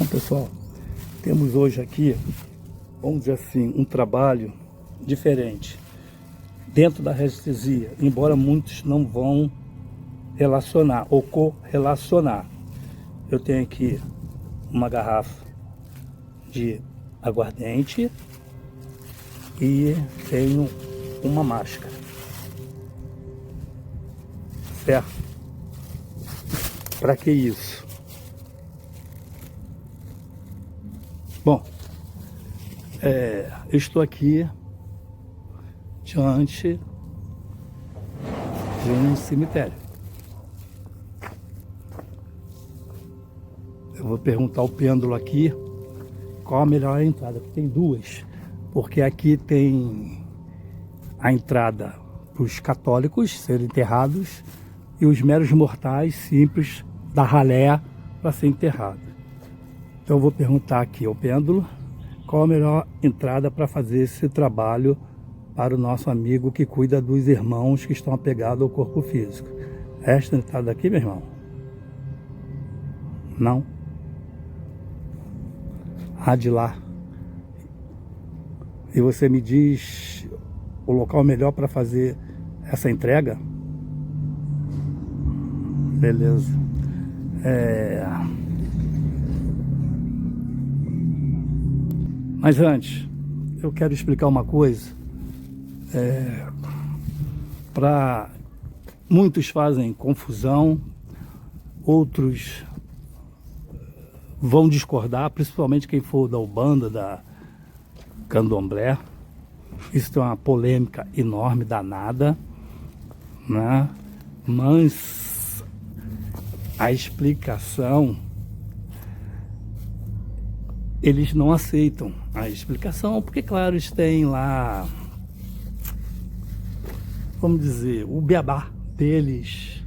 Bom, pessoal, temos hoje aqui, vamos dizer assim, um trabalho diferente dentro da radiestesia, embora muitos não vão relacionar ou correlacionar. Eu tenho aqui uma garrafa de aguardente e tenho uma máscara, certo? Para que isso? Bom, eu estou aqui diante de um cemitério. Eu vou perguntar ao pêndulo aqui qual a melhor entrada, porque tem duas. Porque aqui tem a entrada para os católicos serem enterrados e os meros mortais simples da ralé para ser enterrado. Então eu vou perguntar aqui ao pêndulo qual a melhor entrada para fazer esse trabalho para o nosso amigo que cuida dos irmãos que estão apegados ao corpo físico. Esta entrada aqui, meu irmão? Não? A de lá. E você me diz o local melhor para fazer essa entrega? Beleza. Mas antes, eu quero explicar uma coisa. Muitos fazem confusão, outros vão discordar, principalmente quem for da Umbanda, da Candomblé. Isso é uma polêmica enorme, danada, né? Mas a explicação, eles não aceitam a explicação, porque claro, eles têm lá, vamos dizer, o beabá deles,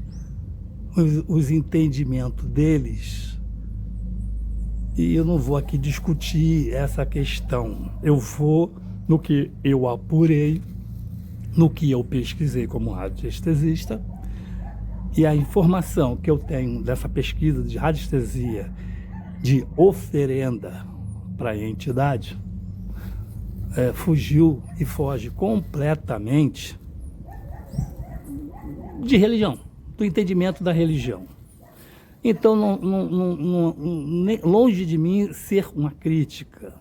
os entendimentos deles. E eu não vou aqui discutir essa questão. Eu vou no que eu apurei, no que eu pesquisei como radiestesista, e a informação que eu tenho dessa pesquisa de radiestesia, de oferenda para a entidade, fugiu e foge completamente de religião, do entendimento da religião. Então, longe de mim ser uma crítica.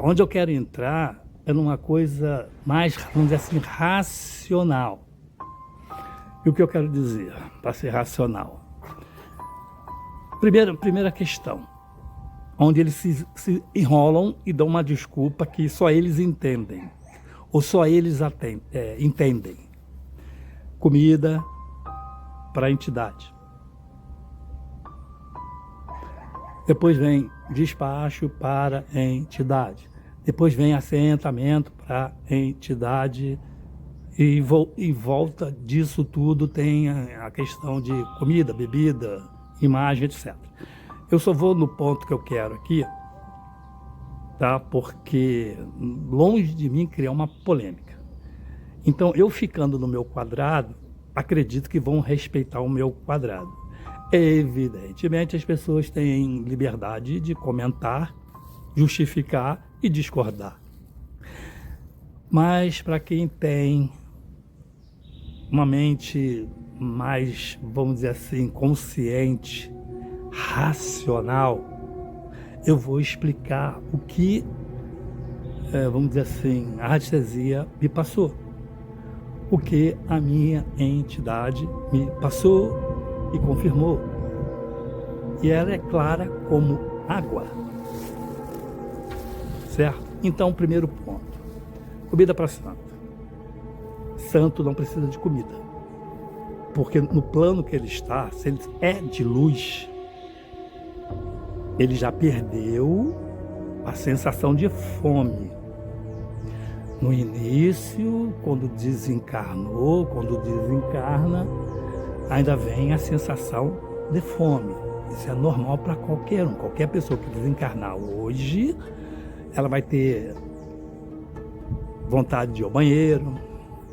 Onde eu quero entrar é numa coisa mais, vamos dizer assim, racional. E o que eu quero dizer para ser racional? Primeira questão, onde eles se enrolam e dão uma desculpa que só eles entendem, ou só eles entendem. Comida para a entidade. Depois vem despacho para a entidade. Depois vem assentamento para a entidade. E em volta disso tudo tem a questão de comida, bebida, imagem, etc. Eu só vou no ponto que eu quero aqui, tá? Porque longe de mim criar uma polêmica. Então, eu ficando no meu quadrado, acredito que vão respeitar o meu quadrado. Evidentemente, as pessoas têm liberdade de comentar, justificar e discordar. Mas para quem tem uma mente mais, vamos dizer assim, consciente, racional, eu vou explicar o que, vamos dizer assim, a radiestesia me passou. O que a minha entidade me passou e confirmou. E ela é clara como água. Certo? Então, primeiro ponto. Comida para santo. Santo não precisa de comida. Porque no plano que ele está, se ele é de luz, ele já perdeu a sensação de fome. No início, quando desencarnou, quando desencarna, ainda vem a sensação de fome. Isso é normal para qualquer um. Qualquer pessoa que desencarnar hoje, ela vai ter vontade de ir ao banheiro,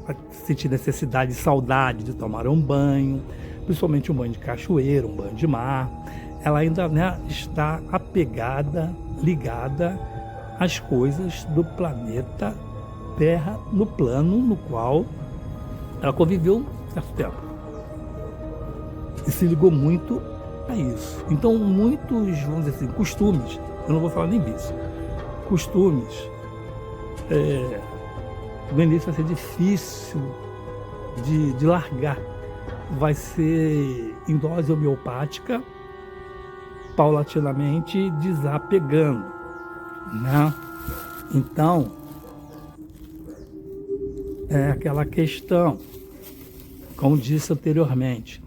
vai sentir necessidade, saudade de tomar um banho, principalmente um banho de cachoeira, um banho de mar. ela ainda, né, está apegada, ligada às coisas do planeta Terra, no plano no qual ela conviveu um certo tempo. E se ligou muito a isso. Então, muitos, vamos dizer assim, costumes, eu não vou falar nem disso, costumes, no início vai ser difícil de largar. Vai ser em dose homeopática, paulatinamente desapegando, né? Então, é aquela questão, como disse anteriormente,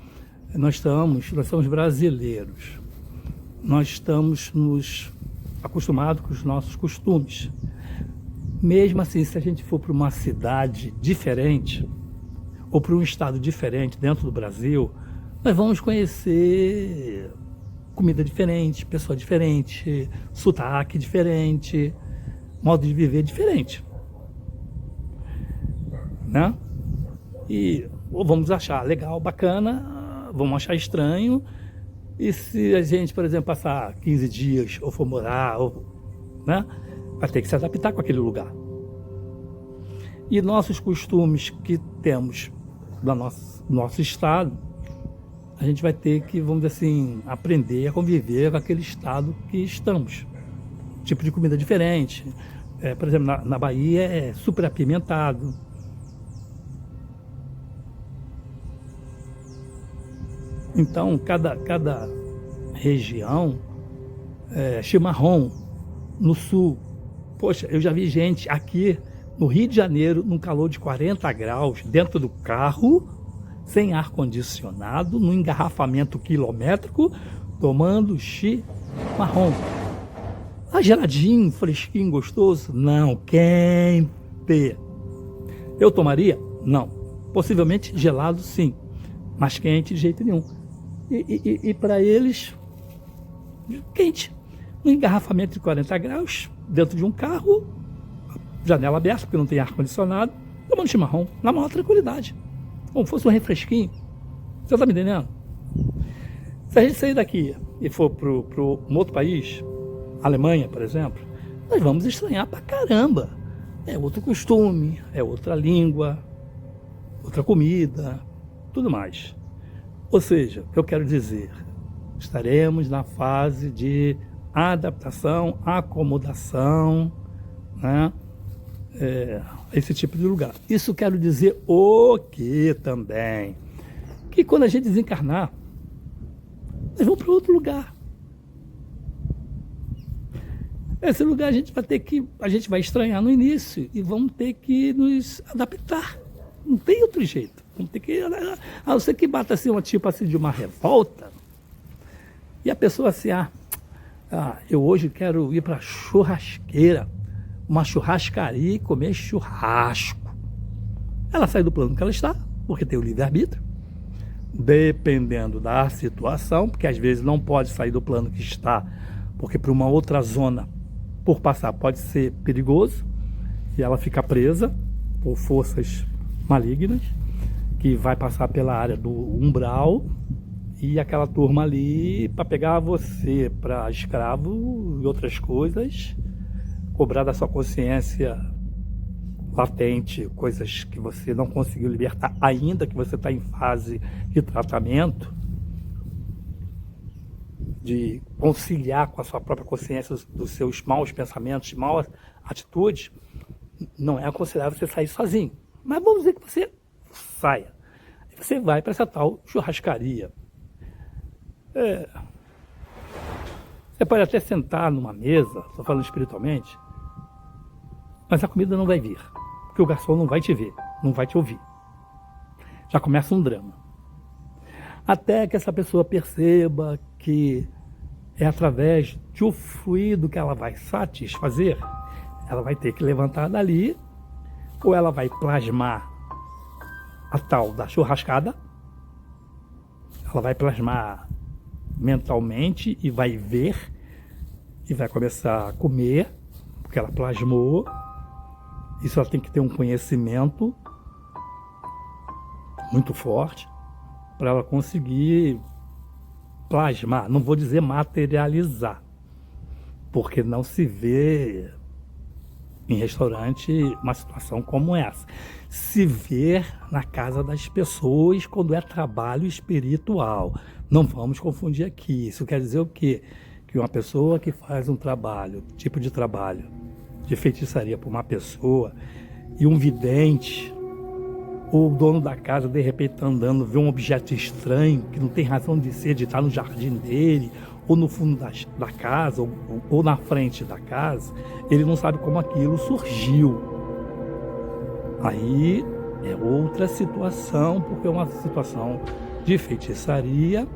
nós somos brasileiros, nós estamos nos acostumados com os nossos costumes. Mesmo assim, se a gente for para uma cidade diferente, ou para um estado diferente dentro do Brasil, nós vamos conhecer comida diferente, pessoa diferente, sotaque diferente, modo de viver diferente, né? E ou vamos achar legal, bacana, vamos achar estranho, e se a gente, por exemplo, passar 15 dias ou for morar, né, vai ter que se adaptar com aquele lugar. E nossos costumes que temos do nosso estado, a gente vai ter que, vamos dizer assim, aprender a conviver com aquele estado que estamos. Tipo de comida diferente. Por exemplo, na Bahia é super apimentado. Então, cada região, chimarrão, no sul. Poxa, eu já vi gente aqui no Rio de Janeiro, num calor de 40 graus, dentro do carro, sem ar-condicionado, num engarrafamento quilométrico, tomando chimarrão. Ah, geladinho, fresquinho, gostoso? Não, quente. Eu tomaria? Não. Possivelmente gelado, sim, mas quente de jeito nenhum. E para eles, quente. Um engarrafamento de 40 graus, dentro de um carro, janela aberta, porque não tem ar-condicionado, tomando chimarrão, na maior tranquilidade. Como fosse um refresquinho. Você está me entendendo? Se a gente sair daqui e for para um outro país, Alemanha, por exemplo, nós vamos estranhar pra caramba. É outro costume, é outra língua, outra comida, tudo mais. Ou seja, o que eu quero dizer, estaremos na fase de adaptação, acomodação, né? Esse tipo de lugar. Isso quero dizer o que também? Que quando a gente desencarnar, nós vamos para outro lugar. Esse lugar a gente vai estranhar no início e vamos ter que nos adaptar. Não tem outro jeito. Vamos ter que, a não ser que bata assim, tipo assim de uma revolta, e a pessoa assim, eu hoje quero ir para a churrasqueira, uma churrascaria e comer churrasco. Ela sai do plano que ela está, porque tem o livre-arbítrio, dependendo da situação, porque às vezes não pode sair do plano que está, porque para uma outra zona, por passar, pode ser perigoso, e ela fica presa por forças malignas, que vai passar pela área do umbral, e aquela turma ali, para pegar você para escravo e outras coisas, cobrar da sua consciência latente, coisas que você não conseguiu libertar, ainda que você está em fase de tratamento, de conciliar com a sua própria consciência dos seus maus pensamentos, maus atitudes, não é aconselhável você sair sozinho. Mas vamos dizer que você saia. Você vai para essa tal churrascaria. Você pode até sentar numa mesa, estou falando espiritualmente, mas a comida não vai vir, porque o garçom não vai te ver, não vai te ouvir. Já começa um drama. Até que essa pessoa perceba que é através de um fluido que ela vai satisfazer, ela vai ter que levantar dali, ou ela vai plasmar a tal da churrascada, ela vai plasmar mentalmente e vai ver, e vai começar a comer, porque ela plasmou. Isso ela tem que ter um conhecimento muito forte para ela conseguir plasmar, não vou dizer materializar, porque não se vê em restaurante uma situação como essa. Se vê na casa das pessoas quando é trabalho espiritual. Não vamos confundir aqui. Isso quer dizer o quê? Que uma pessoa que faz um trabalho, tipo de trabalho, de feitiçaria para uma pessoa, e um vidente, ou o dono da casa, de repente está andando, vê um objeto estranho, que não tem razão de ser, de estar no jardim dele, ou no fundo da casa, ou na frente da casa, ele não sabe como aquilo surgiu. Aí é outra situação, porque é uma situação de feitiçaria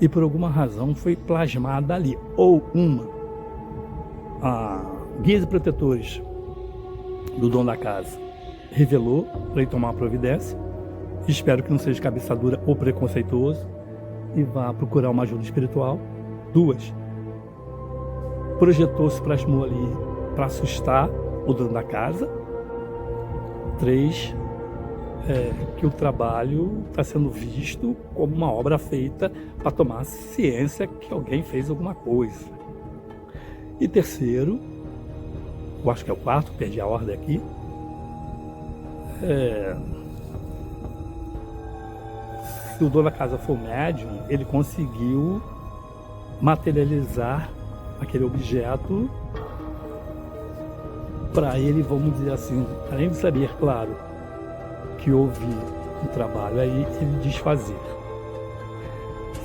e por alguma razão foi plasmada ali. Ou guias e protetores do dono da casa revelou para ele tomar uma providência. Espero que não seja cabeça dura ou preconceituoso e vá procurar uma ajuda espiritual. 2, projetou-se, plasmou ali para assustar o dono da casa. 3, que o trabalho está sendo visto como uma obra feita para tomar ciência que alguém fez alguma coisa. E 3º, eu acho que é o 4, perdi a ordem aqui, se o dono da casa for médium, ele conseguiu materializar aquele objeto para ele, vamos dizer assim, além de saber, claro, que houve um trabalho aí, ele desfazer.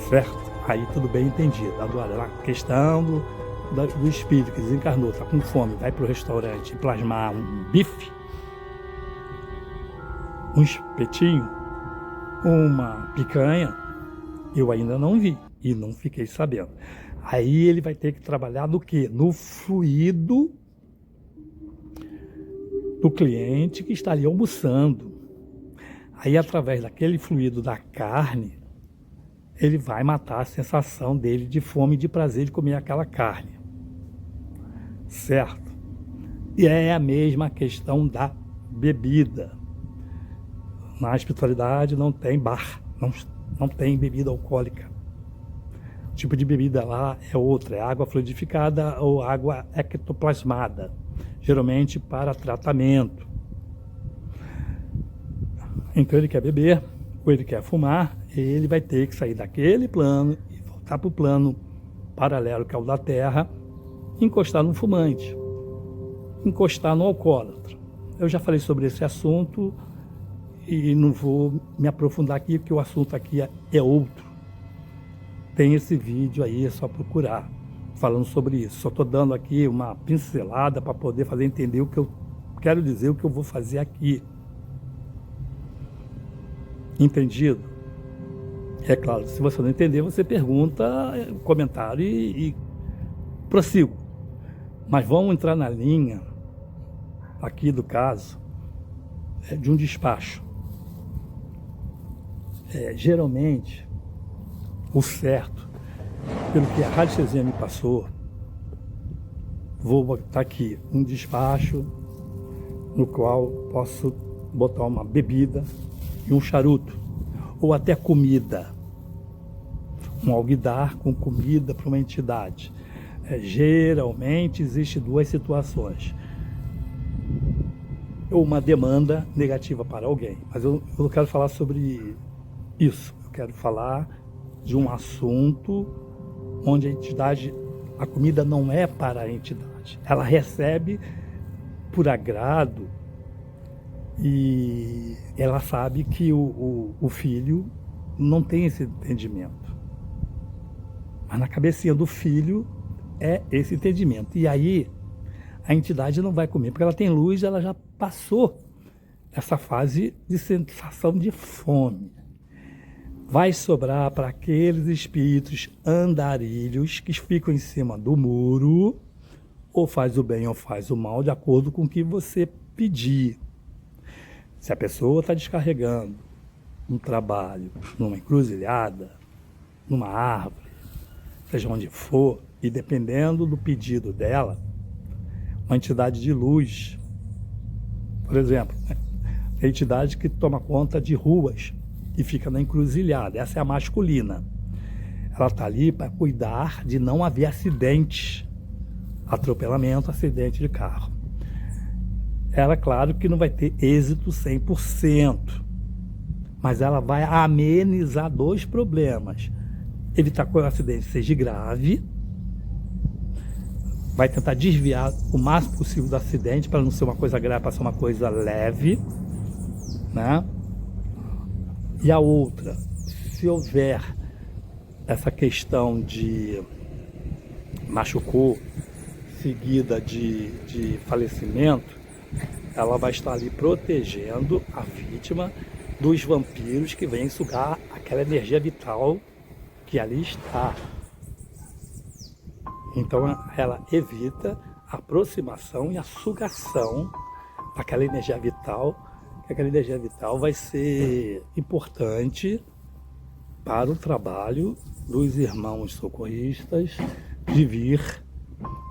Certo? Aí tudo bem entendido. Agora, a questão do espírito que desencarnou, está com fome, vai para o restaurante plasmar um bife, um espetinho, uma picanha, eu ainda não vi e não fiquei sabendo. Aí ele vai ter que trabalhar no quê? No fluido do cliente que está ali almoçando. Aí, através daquele fluido da carne, ele vai matar a sensação dele de fome e de prazer de comer aquela carne. Certo? E é a mesma questão da bebida. Na espiritualidade não tem bar, não tem bebida alcoólica. O tipo de bebida lá é outra, é água fluidificada ou água ectoplasmada, geralmente para tratamento. Então ele quer beber ou ele quer fumar, ele vai ter que sair daquele plano e voltar para o plano paralelo, que é o da Terra, encostar no fumante, encostar no alcoólatra. Eu já falei sobre esse assunto e não vou me aprofundar aqui, porque o assunto aqui é outro. Tem esse vídeo aí, é só procurar, falando sobre isso. Só estou dando aqui uma pincelada para poder fazer entender o que eu quero dizer, o que eu vou fazer aqui. Entendido? É claro, se você não entender, você pergunta, comentário e prossigo. Mas vamos entrar na linha aqui do caso de um despacho. Geralmente, o certo, pelo que a Rádio Cezinha me passou, vou botar aqui um despacho no qual posso botar uma bebida e um charuto, ou até comida, um alguidar com comida para uma entidade. Geralmente existe 2 situações: ou uma demanda negativa para alguém, mas eu não quero falar sobre isso, eu quero falar de um assunto onde a entidade, a comida não é para a entidade, ela recebe por agrado e ela sabe que o filho não tem esse entendimento, mas na cabecinha do filho é esse entendimento. E aí a entidade não vai comer, porque ela tem luz, ela já passou essa fase de sensação de fome. Vai sobrar para aqueles espíritos andarilhos que ficam em cima do muro, ou faz o bem ou faz o mal, de acordo com o que você pedir. Se a pessoa está descarregando um trabalho numa encruzilhada, numa árvore, seja onde for, e dependendo do pedido dela, uma entidade de luz, por exemplo, a entidade que toma conta de ruas e fica na encruzilhada, essa é a masculina. ela está ali para cuidar de não haver acidentes, atropelamento, acidente de carro. Ela, claro que não vai ter êxito 100%, mas ela vai amenizar dois problemas. Evitar que o acidente seja grave, vai tentar desviar o máximo possível do acidente para não ser uma coisa grave, para ser uma coisa leve, né? E a outra, se houver essa questão de machucou, seguida de falecimento, ela vai estar ali protegendo a vítima dos vampiros que vêm sugar aquela energia vital que ali está. Então ela evita a aproximação e a sugação daquela energia vital, que aquela energia vital vai ser importante para o trabalho dos irmãos socorristas de vir,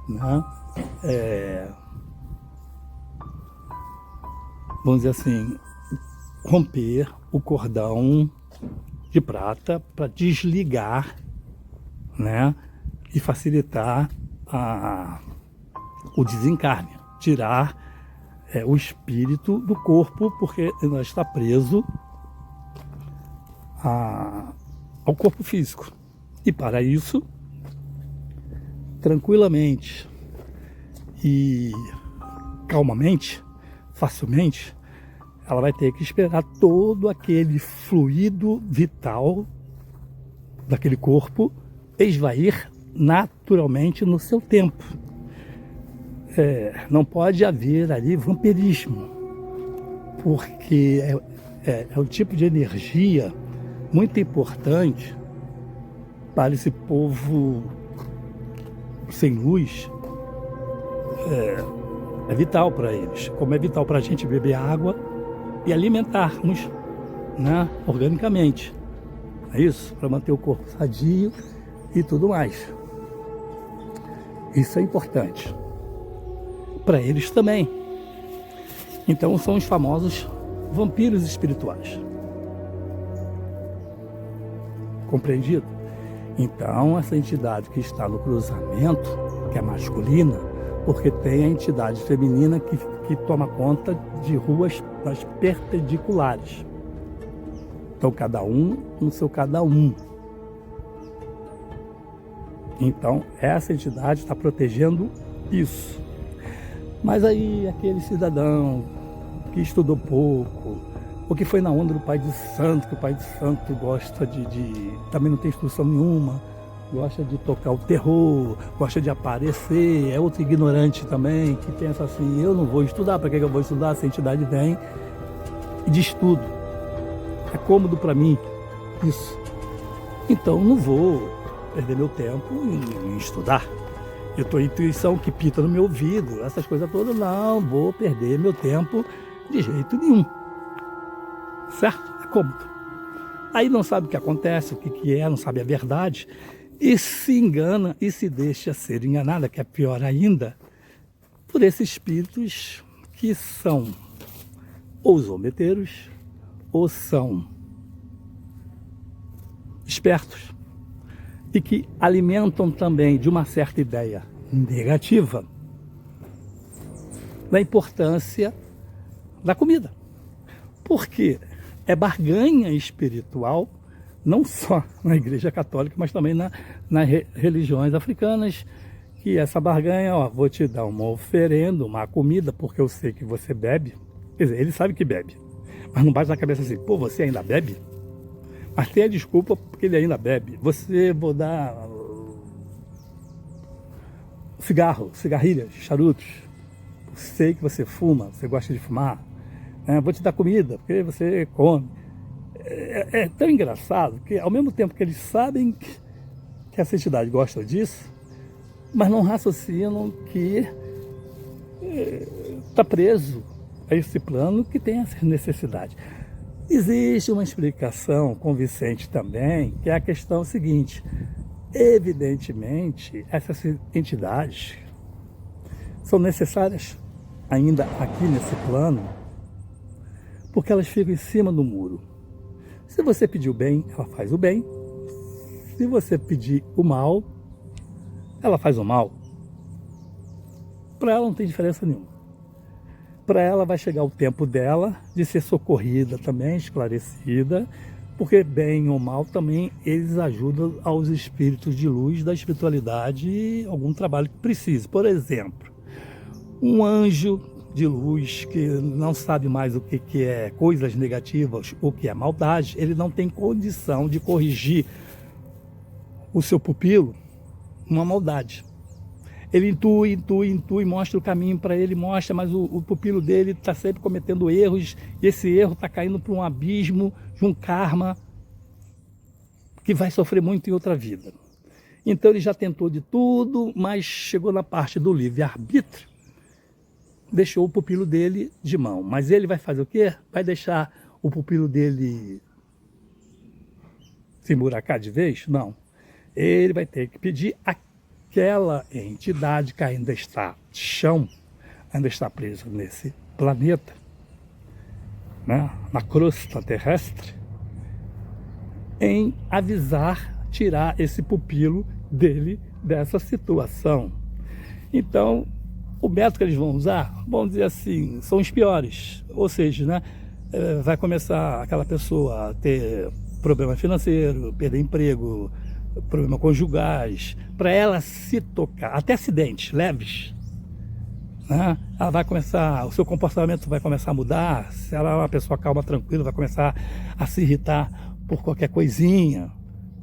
né? Vamos dizer assim, romper o cordão de prata para desligar, né? E facilitar o desencarne, tirar o espírito do corpo, porque ainda está preso ao corpo físico. E para isso, tranquilamente e calmamente, facilmente, ela vai ter que esperar todo aquele fluido vital daquele corpo esvair naturalmente no seu tempo. Não pode haver ali vampirismo, porque é um tipo de energia muito importante para esse povo sem luz. É vital para eles, como é vital para a gente beber água e alimentarmos, né, organicamente. É isso, para manter o corpo sadio e tudo mais. Isso é importante para eles também. Então são os famosos vampiros espirituais. Compreendido? Então essa entidade que está no cruzamento, que é masculina, porque tem a entidade feminina que toma conta de ruas das perpendiculares. Então cada um no seu cada um. Então essa entidade está protegendo isso. Mas aí aquele cidadão que estudou pouco, ou que foi na onda do pai de santo, que o pai de santo gosta também não tem instrução nenhuma, gosta de tocar o terror, gosta de aparecer, é outro ignorante também, que pensa assim, eu não vou estudar, para que eu vou estudar? Essa entidade vem e diz tudo. É cômodo para mim isso. Então não vou perder meu tempo em estudar. Eu tenho intuição que pita no meu ouvido, essas coisas todas, não vou perder meu tempo de jeito nenhum. Certo? É cômodo. Aí não sabe o que acontece, o que é, não sabe a verdade, e se engana e se deixa ser enganada, que é pior ainda, por esses espíritos que são ou zombeteiros ou são espertos e que alimentam também de uma certa ideia negativa da importância da comida. Porque é barganha espiritual, não só na Igreja Católica, mas também nas religiões africanas, que essa barganha, vou te dar uma oferenda, uma comida, porque eu sei que você bebe. Quer dizer, ele sabe que bebe, mas não bate na cabeça assim, pô, você ainda bebe? Mas tem a desculpa porque ele ainda bebe. Vou dar cigarro, cigarrilhas, charutos. Sei que você fuma, você gosta de fumar. Vou te dar comida, porque você come. É tão engraçado que, ao mesmo tempo que eles sabem que essa entidade gosta disso, mas não raciocinam que está preso a esse plano que tem essa necessidade. Existe uma explicação convincente também, que é a questão seguinte: evidentemente, essas entidades são necessárias ainda aqui nesse plano, porque elas ficam em cima do muro. Se você pedir o bem, ela faz o bem. Se você pedir o mal, ela faz o mal. Para ela não tem diferença nenhuma. Para ela vai chegar o tempo dela de ser socorrida também, esclarecida, porque bem ou mal também eles ajudam aos espíritos de luz da espiritualidade algum trabalho que precise. Por exemplo, um anjo de luz que não sabe mais o que é coisas negativas, o que é maldade, ele não tem condição de corrigir o seu pupilo uma maldade. Ele intui, mostra o caminho para ele, mostra, mas o pupilo dele está sempre cometendo erros, e esse erro está caindo para um abismo de um karma que vai sofrer muito em outra vida. Então ele já tentou de tudo, mas chegou na parte do livre-arbítrio, deixou o pupilo dele de mão. Mas ele vai fazer o quê? Vai deixar o pupilo dele se emburacar de vez? Não. Ele vai ter que pedir aquela entidade que ainda está chão, ainda está presa nesse planeta, né, na crosta terrestre, em avisar, tirar esse pupilo dele dessa situação. Então, o método que eles vão usar, vamos dizer assim, são os piores. Ou seja, né, vai começar aquela pessoa a ter problema financeiro, perder emprego, problemas conjugais, para ela se tocar, até acidentes leves, né? Ela vai começar, o seu comportamento vai começar a mudar. Se ela é uma pessoa calma, tranquila, vai começar a se irritar por qualquer coisinha,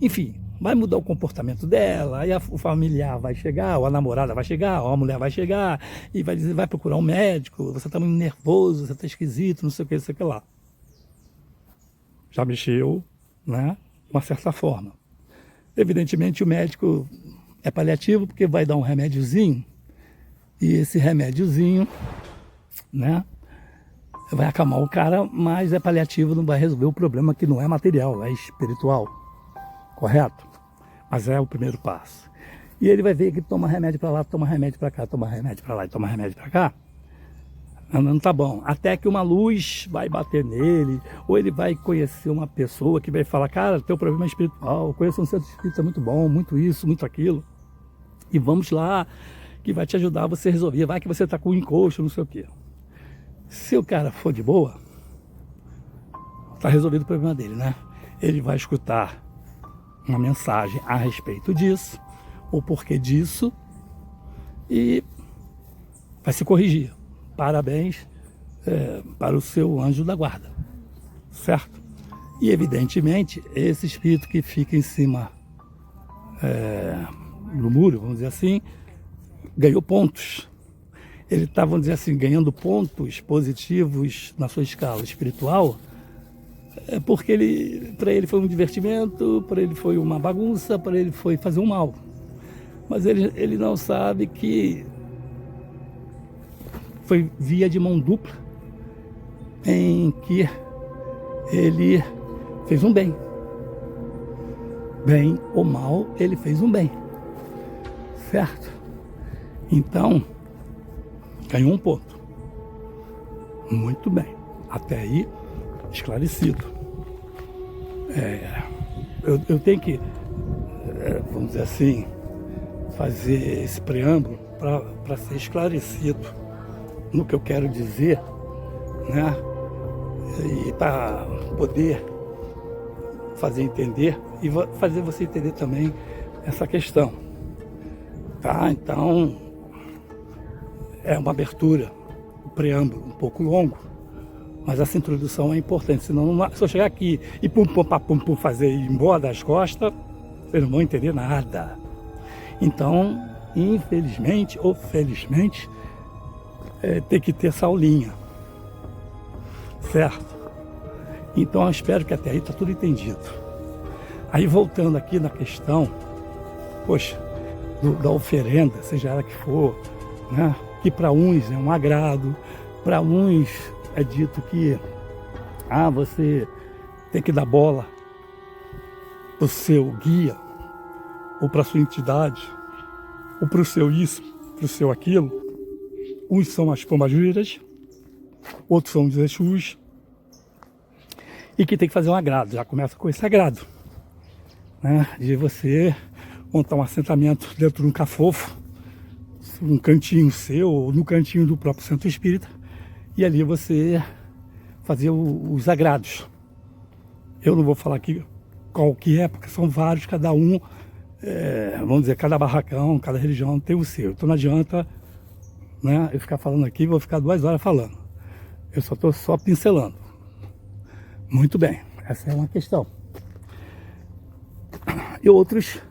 enfim, vai mudar o comportamento dela. Aí o familiar vai chegar, ou a namorada vai chegar, ou a mulher vai chegar e vai dizer, vai procurar um médico, você está muito nervoso, você está esquisito, não sei o que, não sei o que lá. Já mexeu, né, de uma certa forma. Evidentemente o médico é paliativo, porque vai dar um remédiozinho, e esse remédiozinho, né, vai acalmar o cara, mas é paliativo, não vai resolver o problema, que não é material, é espiritual, correto? Mas é o primeiro passo. E ele vai ver que toma remédio para lá, toma remédio para cá, toma remédio para lá e toma remédio para cá, não tá bom. Até que uma luz vai bater nele, ou ele vai conhecer uma pessoa que vai falar, cara, teu problema é espiritual, conheço um centro espírita muito bom, muito isso, muito aquilo, e vamos lá, que vai te ajudar a você resolver, vai que você tá com um encosto, não sei o quê. Se o cara for de boa, tá resolvido o problema dele, né? Ele vai escutar uma mensagem a respeito disso, o porquê disso, e vai se corrigir. Parabéns para o seu anjo da guarda, certo? E evidentemente, esse espírito que fica em cima do muro, vamos dizer assim, ganhou pontos. Ele está, vamos dizer assim, ganhando pontos positivos na sua escala espiritual, porque para ele foi um divertimento, para ele foi uma bagunça, para ele foi fazer um mal. Mas ele não sabe que foi via de mão dupla, em que ele fez um bem. Bem ou mal, ele fez um bem. Certo? Então, ganhou um ponto. Muito bem. Até aí, esclarecido. Eu tenho que, vamos dizer assim, fazer esse preâmbulo para ser esclarecido no que eu quero dizer, né? E para poder fazer entender e fazer você entender também essa questão, tá? Então é uma abertura, um preâmbulo um pouco longo, mas essa introdução é importante, senão se eu chegar aqui e pum fazer e ir embora das costas, vocês não vão entender nada. Então, infelizmente ou felizmente, tem que ter essa aulinha, certo? Então eu espero que até aí está tudo entendido. Aí voltando aqui na questão, poxa, da oferenda, seja ela que for, né? Que para uns é um agrado, para uns é dito que você tem que dar bola para o seu guia, ou para a sua entidade, ou para o seu isso, para o seu aquilo. Uns são as pombagiras, outros são os Exus, e que tem que fazer um agrado, já começa com esse agrado, né, de você montar um assentamento dentro de um cafofo, um cantinho seu, ou no cantinho do próprio centro espírita, e ali você fazer os agrados. Eu não vou falar aqui qual que é, porque são vários, cada um, vamos dizer, cada barracão, cada religião tem o seu. Então não adianta, né, eu ficar falando aqui, vou ficar 2 horas falando. Eu só estou só pincelando. Muito bem, essa é uma questão. E outros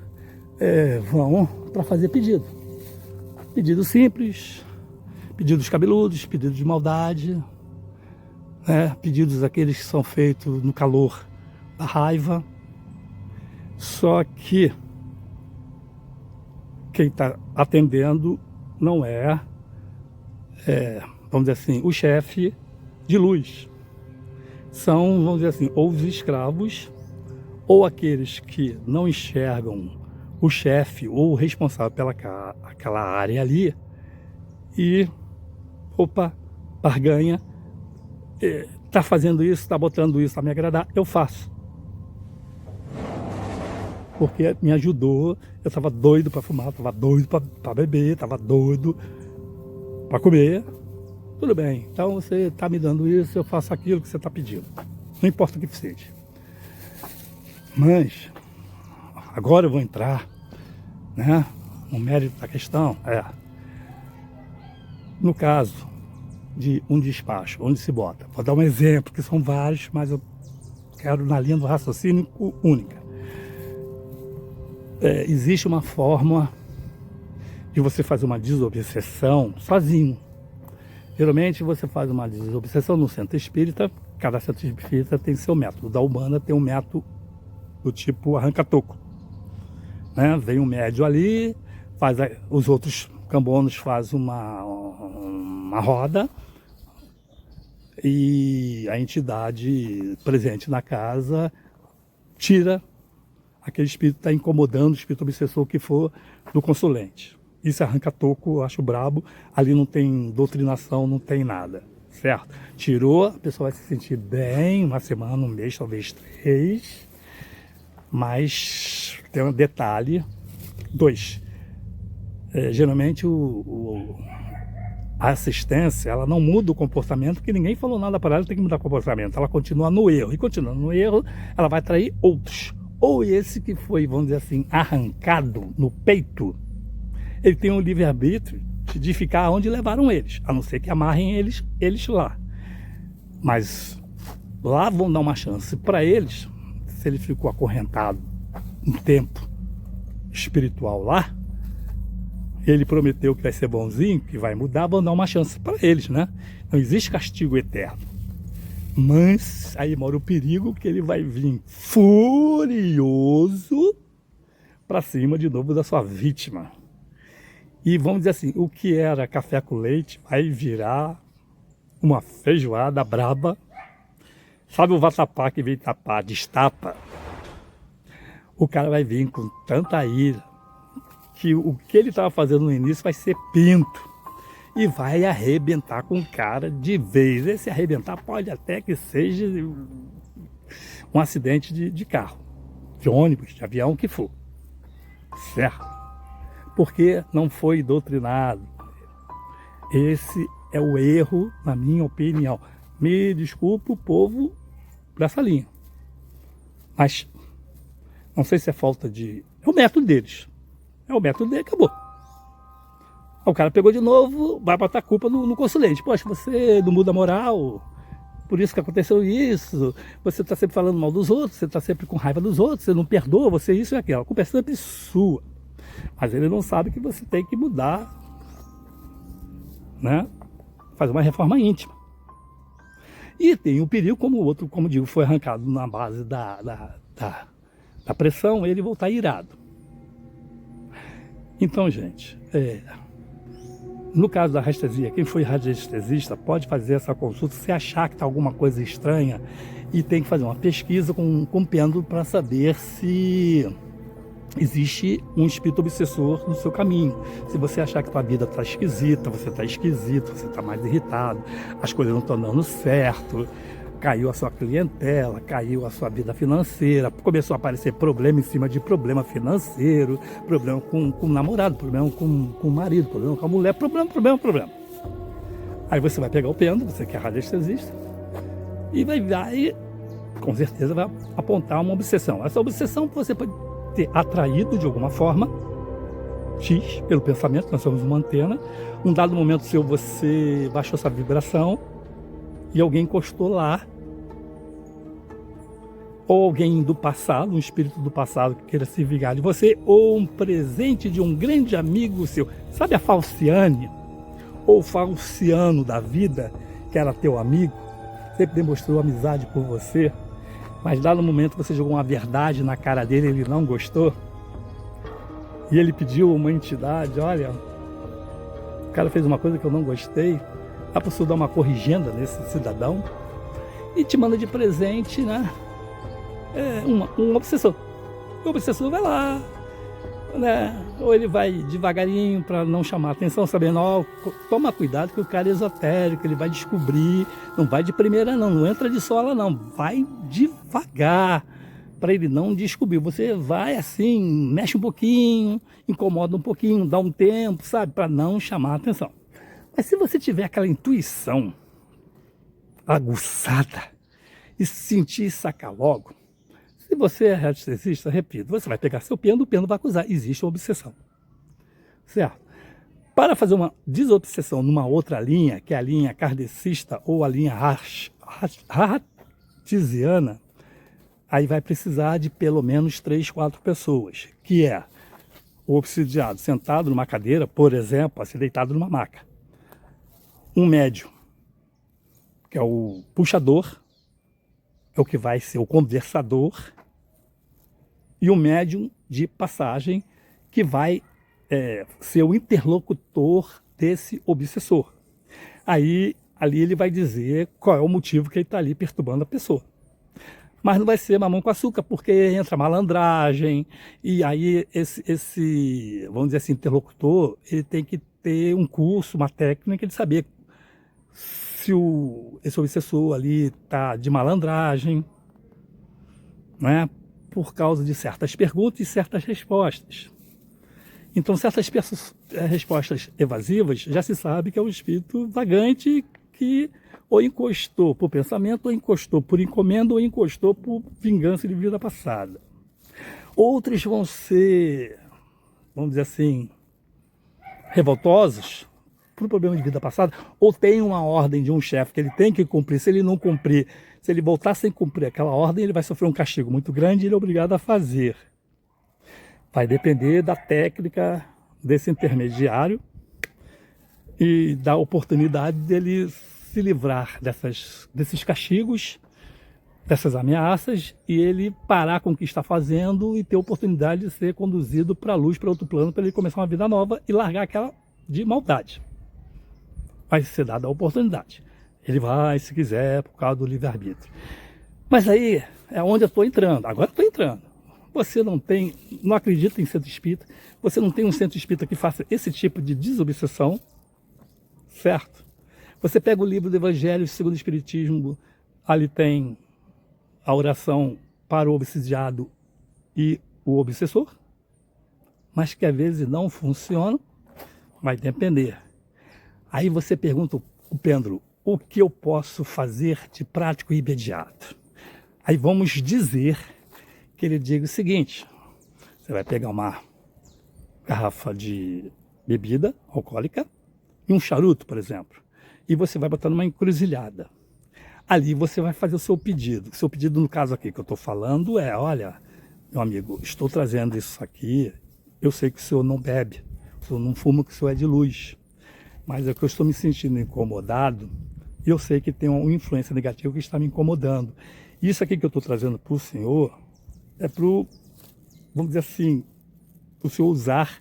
vão para fazer pedido. Pedidos simples, pedidos cabeludos, pedidos de maldade, né? Pedidos aqueles que são feitos no calor da raiva. Só que quem está atendendo não vamos dizer assim, o chefe de luz. São, vamos dizer assim, ou os escravos, ou aqueles que não enxergam o chefe ou o responsável aquela área ali e, barganha, tá fazendo isso, tá botando isso para me agradar, eu faço. Porque me ajudou, eu estava doido para fumar, estava doido para beber, estava doido para comer. Tudo bem, então você está me dando isso, eu faço aquilo que você está pedindo. Não importa o que seja. Mas, agora eu vou entrar, né, no mérito da questão. No caso de um despacho, onde se bota. Vou dar um exemplo, que são vários, mas eu quero na linha do raciocínio única. Existe uma forma de você fazer uma desobsessão sozinho. Geralmente você faz uma desobsessão no centro espírita, cada centro espírita tem seu método. Da Umbanda tem um método do tipo arranca-toco, né? Vem um médio ali, os outros cambonos fazem uma roda e a entidade presente na casa tira aquele espírito que está incomodando, o espírito obsessor que for do consulente. Isso arranca-toco, eu acho brabo. Ali não tem doutrinação, não tem nada, certo? Tirou, a pessoa vai se sentir bem, uma semana, um mês, talvez 3. Mas tem um detalhe. 2. Geralmente a assistência, ela não muda o comportamento, porque ninguém falou nada para ela, tem que mudar o comportamento. Ela continua no erro. E continuando no erro, ela vai atrair outros. Ou esse que foi, vamos dizer assim, arrancado no peito, ele tem um livre-arbítrio de ficar onde levaram eles, a não ser que amarrem eles lá. Mas lá vão dar uma chance para eles, se ele ficou acorrentado um tempo espiritual lá, ele prometeu que vai ser bonzinho, que vai mudar, vão dar uma chance para eles, né? Não existe castigo eterno. Mas aí mora o perigo, que ele vai vir furioso para cima de novo da sua vítima. E vamos dizer assim, o que era café com leite vai virar uma feijoada braba. Sabe o vatapá que vem tapar, destapa? O cara vai vir com tanta ira que o que ele estava fazendo no início vai ser pinto. E vai arrebentar com o cara de vez. Esse arrebentar pode até que seja um acidente de carro, de ônibus, de avião, o que for. Certo? Porque não foi doutrinado. Esse é o erro, na minha opinião. Me desculpa o povo dessa linha. Mas não sei se é falta de... É o método deles. É o método dele, acabou. O cara pegou de novo, vai botar a culpa no consulente. Poxa, você não muda a moral, por isso que aconteceu isso, você está sempre falando mal dos outros, você está sempre com raiva dos outros, você não perdoa, você isso e aquilo. A culpa é sempre sua. Mas ele não sabe que você tem que mudar, né? Fazer uma reforma íntima. E tem o perigo, como o outro, como digo, foi arrancado na base da pressão, ele voltar irado. Então, gente, no caso da radiestesia, quem foi radiestesista pode fazer essa consulta se achar que está alguma coisa estranha e tem que fazer uma pesquisa com pêndulo para saber se existe um espírito obsessor no seu caminho. Se você achar que sua vida está esquisita, você está esquisito, você está mais irritado, as coisas não estão dando certo, caiu a sua clientela, caiu a sua vida financeira, começou a aparecer problema em cima de problema financeiro, problema com o namorado, problema com o marido, problema com a mulher, problema. Aí você vai pegar o pêndulo, você que é radiestesista, e vai, com certeza, vai apontar uma obsessão. Essa obsessão você pode ter atraído de alguma forma, X, pelo pensamento, nós somos uma antena. Num dado momento seu, você baixou essa vibração e alguém encostou lá. Ou alguém do passado, um espírito do passado que queira se vingar de você, ou um presente de um grande amigo seu. Sabe a Falciane? Ou o Falciano da vida, que era teu amigo, sempre demonstrou amizade por você, mas dado momento você jogou uma verdade na cara dele, ele não gostou, e ele pediu uma entidade, olha, o cara fez uma coisa que eu não gostei, dá para você dar uma corrigenda nesse cidadão, e te manda de presente, né, um obsessor. O obsessor vai lá, né, ou ele vai devagarinho para não chamar atenção, sabendo, ó, toma cuidado que o cara é esotérico, ele vai descobrir, não vai de primeira não entra de sola não, vai devagar, para ele não descobrir. Você vai assim, mexe um pouquinho, incomoda um pouquinho, dá um tempo, sabe, para não chamar a atenção. Mas se você tiver aquela intuição aguçada e sentir sacar logo, se você é radiestesista, repito, você vai pegar seu pêndulo, o pêndulo vai acusar, existe uma obsessão, certo? Para fazer uma desobsessão numa outra linha, que é a linha kardecista ou a linha artesiana, aí vai precisar de pelo menos 3, 4 pessoas, que é o obsidiado sentado numa cadeira, por exemplo, assim, deitado numa maca. Um médium, que é o puxador, é o que vai ser o conversador, e o médium de passagem, que vai ser o interlocutor desse obsessor. Aí, ali ele vai dizer qual é o motivo que ele está ali perturbando a pessoa. Mas não vai ser mamão com açúcar, porque entra malandragem, e aí esse, vamos dizer assim, interlocutor, ele tem que ter um curso, uma técnica de saber se esse obsessor ali está de malandragem, né, por causa de certas perguntas e certas respostas. Então, certas respostas evasivas, já se sabe que é um espírito vagante que ou encostou por pensamento, ou encostou por encomenda, ou encostou por vingança de vida passada. Outros vão ser, vamos dizer assim, revoltosos por um problema de vida passada, ou tem uma ordem de um chefe que ele tem que cumprir. Se ele não cumprir, se ele voltar sem cumprir aquela ordem, ele vai sofrer um castigo muito grande e ele é obrigado a fazer. Vai depender da técnica desse intermediário e da oportunidade dele se livrar desses castigos, dessas ameaças, e ele parar com o que está fazendo e ter a oportunidade de ser conduzido para a luz, para outro plano, para ele começar uma vida nova e largar aquela de maldade. Vai ser dada a oportunidade. Ele vai, se quiser, por causa do livre-arbítrio. Mas aí é onde eu estou entrando. Agora eu estou entrando. Você não acredita em centro espírita, você não tem um centro espírita que faça esse tipo de desobsessão, certo? Você pega o livro do Evangelho segundo o Espiritismo, ali tem a oração para o obsidiado e o obsessor, mas que às vezes não funciona, vai depender. Aí você pergunta o pêndulo, o que eu posso fazer de prático e imediato? Aí vamos dizer que ele diga o seguinte, você vai pegar uma garrafa de bebida alcoólica e um charuto, por exemplo, e você vai botar numa encruzilhada. Ali você vai fazer o seu pedido. O seu pedido, no caso aqui que eu estou falando, é, olha, meu amigo, estou trazendo isso aqui, eu sei que o senhor não bebe, o senhor não fuma, que o senhor é de luz, mas é que eu estou me sentindo incomodado e eu sei que tem uma influência negativa que está me incomodando. Isso aqui que eu estou trazendo para o senhor é para o, vamos dizer assim, o senhor usar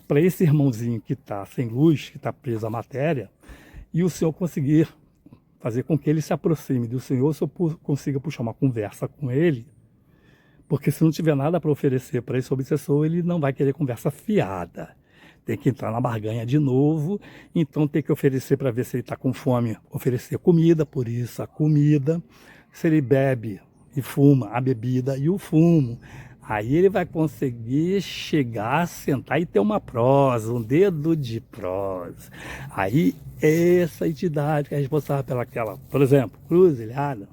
para esse irmãozinho que está sem luz, que está preso à matéria, e o senhor conseguir fazer com que ele se aproxime do senhor, o senhor consiga puxar uma conversa com ele, porque se não tiver nada para oferecer para esse obsessor, ele não vai querer conversa fiada. Tem que entrar na barganha de novo, então tem que oferecer para ver se ele está com fome, oferecer comida, por isso a comida, se ele bebe e fuma a bebida e o fumo, aí ele vai conseguir chegar, sentar e ter uma prosa, um dedo de prosa. Aí essa entidade que é responsável pelaquela, por exemplo, cruzilhada,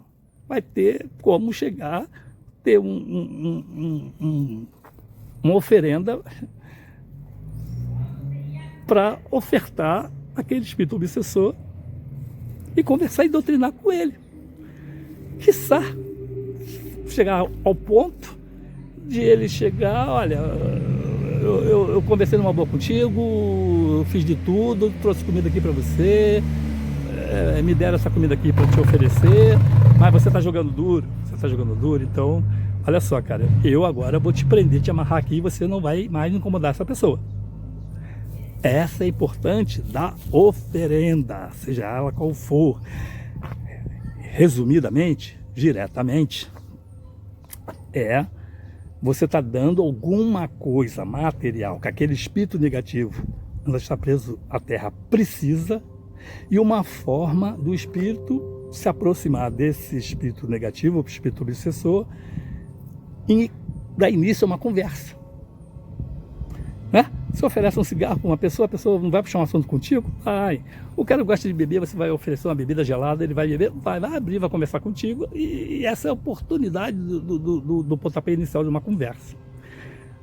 vai ter como chegar, ter uma oferenda para ofertar aquele espírito obsessor e conversar e doutrinar com ele. Quiçá chegar ao ponto de ele chegar, olha, eu conversei numa boa contigo, fiz de tudo, trouxe comida aqui para você, me deram essa comida aqui para te oferecer, mas você está jogando duro, então, olha só, cara, eu agora vou te prender, te amarrar aqui e você não vai mais incomodar essa pessoa. Essa é importante da oferenda, seja ela qual for. Resumidamente, diretamente, você está dando alguma coisa material que aquele espírito negativo, ela está preso à Terra, precisa, e uma forma do espírito se aproximar desse espírito negativo, o espírito obsessor, e dar início a uma conversa. Né? Se oferece um cigarro para uma pessoa, a pessoa não vai puxar um assunto contigo? Vai. O cara gosta de beber, você vai oferecer uma bebida gelada, ele vai beber, vai abrir, vai conversar contigo, e essa é a oportunidade do pontapé inicial de uma conversa.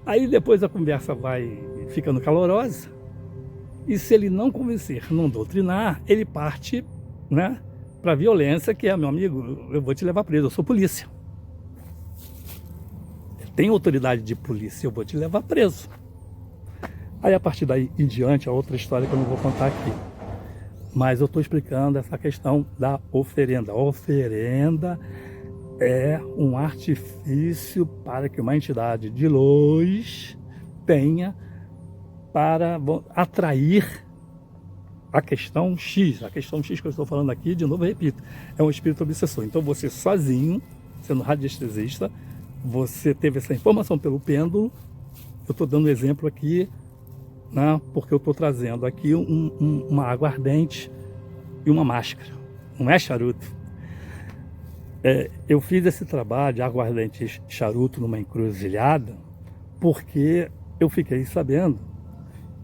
Aí depois a conversa vai ficando calorosa, e se ele não convencer, não doutrinar, ele parte, né, para a violência, que é, meu amigo, eu vou te levar preso, eu sou polícia. Eu tenho autoridade de polícia, eu vou te levar preso. Aí a partir daí em diante, a outra história que eu não vou contar aqui. Mas eu estou explicando essa questão da oferenda. A oferenda é um artifício para que uma entidade de luz tenha para atrair a questão X. A questão X que eu estou falando aqui, de novo eu repito, é um espírito obsessor. Então você sozinho, sendo radiestesista, você teve essa informação pelo pêndulo. Eu estou dando exemplo aqui, né, porque eu estou trazendo aqui uma água ardente e uma máscara, não é charuto. Eu fiz esse trabalho de água ardente e charuto numa encruzilhada porque eu fiquei sabendo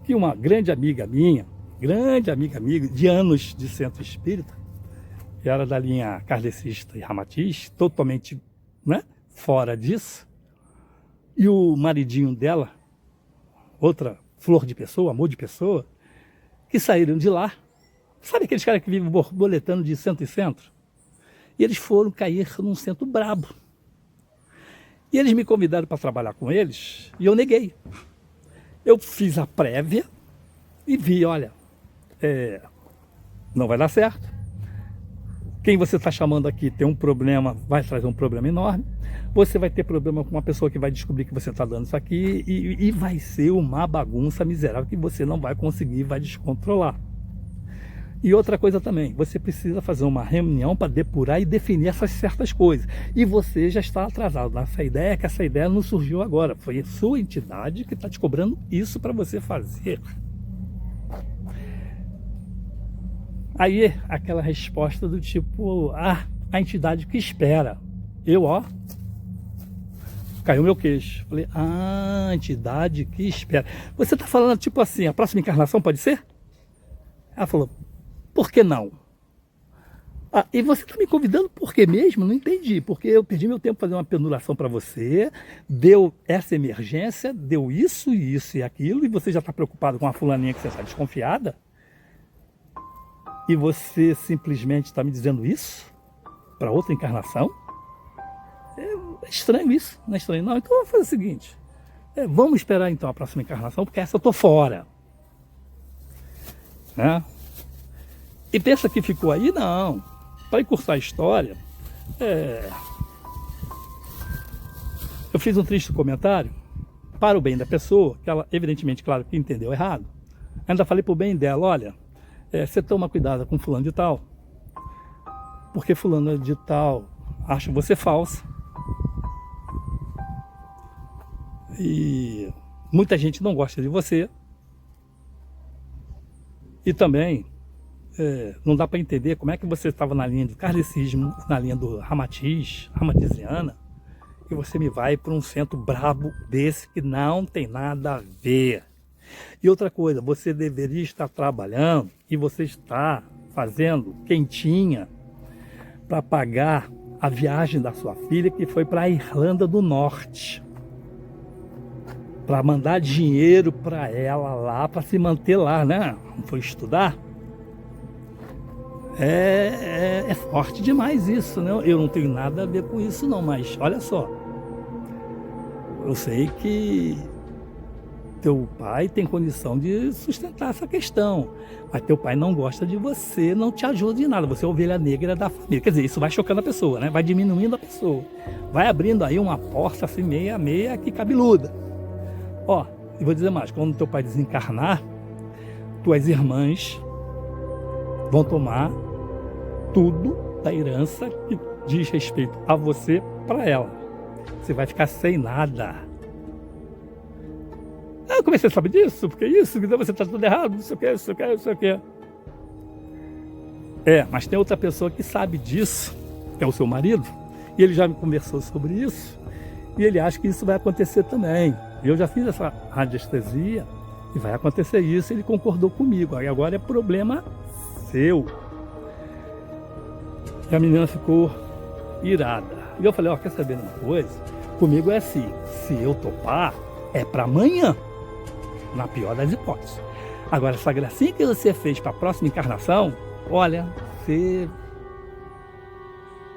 que uma grande amiga minha, de anos de centro espírita, que era da linha kardecista e ramatista, totalmente, né, fora disso, e o maridinho dela, outra flor de pessoa, amor de pessoa, que saíram de lá. Sabe aqueles caras que vivem borboletando de centro em centro? E eles foram cair num centro brabo. E eles me convidaram para trabalhar com eles e eu neguei. Eu fiz a prévia e vi, olha, não vai dar certo. Quem você está chamando aqui tem um problema, vai trazer um problema enorme. Você vai ter problema com uma pessoa que vai descobrir que você está dando isso aqui e vai ser uma bagunça miserável que você não vai conseguir, vai descontrolar. E outra coisa também, você precisa fazer uma reunião para depurar e definir essas certas coisas. E você já está atrasado nessa ideia, que essa ideia não surgiu agora. Foi a sua entidade que está te cobrando isso para você fazer. Aí, aquela resposta do tipo, a entidade que espera. Caiu meu queixo. Falei, a entidade que espera. Você está falando tipo assim, a próxima encarnação pode ser? Ela falou, por que não? E você está me convidando por quê mesmo? Não entendi. Porque eu perdi meu tempo fazer uma pendulação para você, deu essa emergência, deu isso e aquilo, e você já está preocupado com a fulaninha que você está desconfiada? E você simplesmente está me dizendo isso? Para outra encarnação? É estranho isso, não é estranho não. Então vamos fazer o seguinte, vamos esperar então a próxima encarnação, porque essa eu estou fora. Né? E pensa que ficou aí? Não. Para encurtar a história, eu fiz um triste comentário para o bem da pessoa, que ela evidentemente, claro, que entendeu errado. Ainda falei para o bem dela, olha, você toma cuidado com fulano de tal, porque fulano de tal acha você falsa. E muita gente não gosta de você. E também não dá para entender como é que você estava na linha do kardecismo, na linha do ramatiziana, e você me vai para um centro brabo desse que não tem nada a ver. E outra coisa, você deveria estar trabalhando e você está fazendo quentinha para pagar a viagem da sua filha, que foi para a Irlanda do Norte, para mandar dinheiro para ela lá, para se manter lá, né? Não foi estudar? É forte demais isso, né? Eu não tenho nada a ver com isso não, mas olha só, eu sei que teu pai tem condição de sustentar essa questão, mas teu pai não gosta de você, não te ajuda em nada, você é a ovelha negra da família. Quer dizer, isso vai chocando a pessoa, né? Vai diminuindo a pessoa, vai abrindo aí uma porta assim meia que cabeluda. Ó, e vou dizer mais, quando teu pai desencarnar, tuas irmãs vão tomar tudo da herança que diz respeito a você para ela. Você vai ficar sem nada. Ah, como é que você sabe disso? Porque isso, então você está tudo errado, não sei o que, não sei o que, não sei o que. Mas tem outra pessoa que sabe disso, que é o seu marido, e ele já me conversou sobre isso, e ele acha que isso vai acontecer também. Eu já fiz essa radiestesia, e vai acontecer isso, ele concordou comigo. Aí agora é problema seu. E a menina ficou irada. E eu falei, ó, quer saber de uma coisa? Comigo é assim, se eu topar, é para amanhã. Na pior das hipóteses. Agora, essa gracinha que você fez para a próxima encarnação, olha, você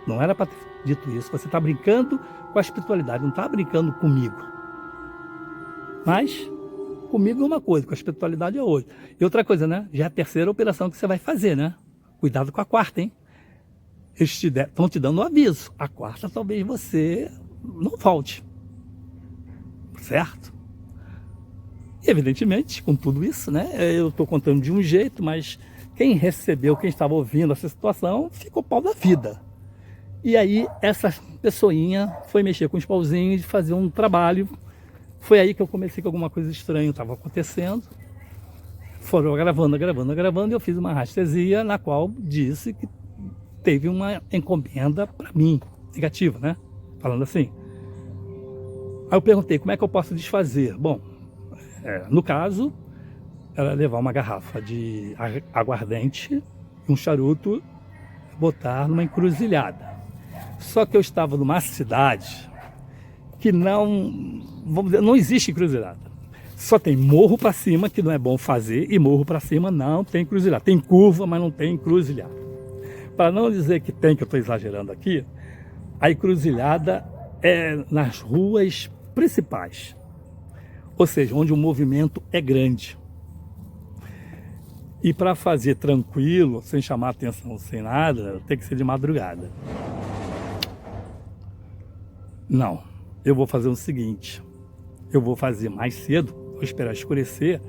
não era para ter dito isso. Você está brincando com a espiritualidade, não está brincando comigo. Mas comigo é uma coisa, com a espiritualidade é outra. E outra coisa, né? Já é a terceira operação que você vai fazer, né? Cuidado com a quarta, hein? Eles estão te dando um aviso. A quarta talvez você não volte. Certo? E, evidentemente, com tudo isso, né? Eu estou contando de um jeito, mas quem recebeu, quem estava ouvindo essa situação, ficou pau da vida. E aí, essa pessoinha foi mexer com os pauzinhos e fazer um trabalho. Foi aí que eu comecei com alguma coisa estranha estava acontecendo. Foram gravando, e eu fiz uma radiestesia na qual disse que teve uma encomenda para mim, negativa, né? Falando assim. Aí eu perguntei, como é que eu posso desfazer? Bom, no caso, era levar uma garrafa de aguardente e um charuto, botar numa encruzilhada. Só que eu estava numa cidade que não, vamos dizer, não existe encruzilhada. Só tem morro para cima, que não é bom fazer, e morro para cima não tem encruzilhada. Tem curva, mas não tem encruzilhada. Para não dizer que tem, que eu estou exagerando aqui, a encruzilhada é nas ruas principais. Ou seja, onde o movimento é grande. E para fazer tranquilo, sem chamar atenção, sem nada, tem que ser de madrugada. Não, eu vou fazer o seguinte, eu vou fazer mais cedo, vou esperar escurecer,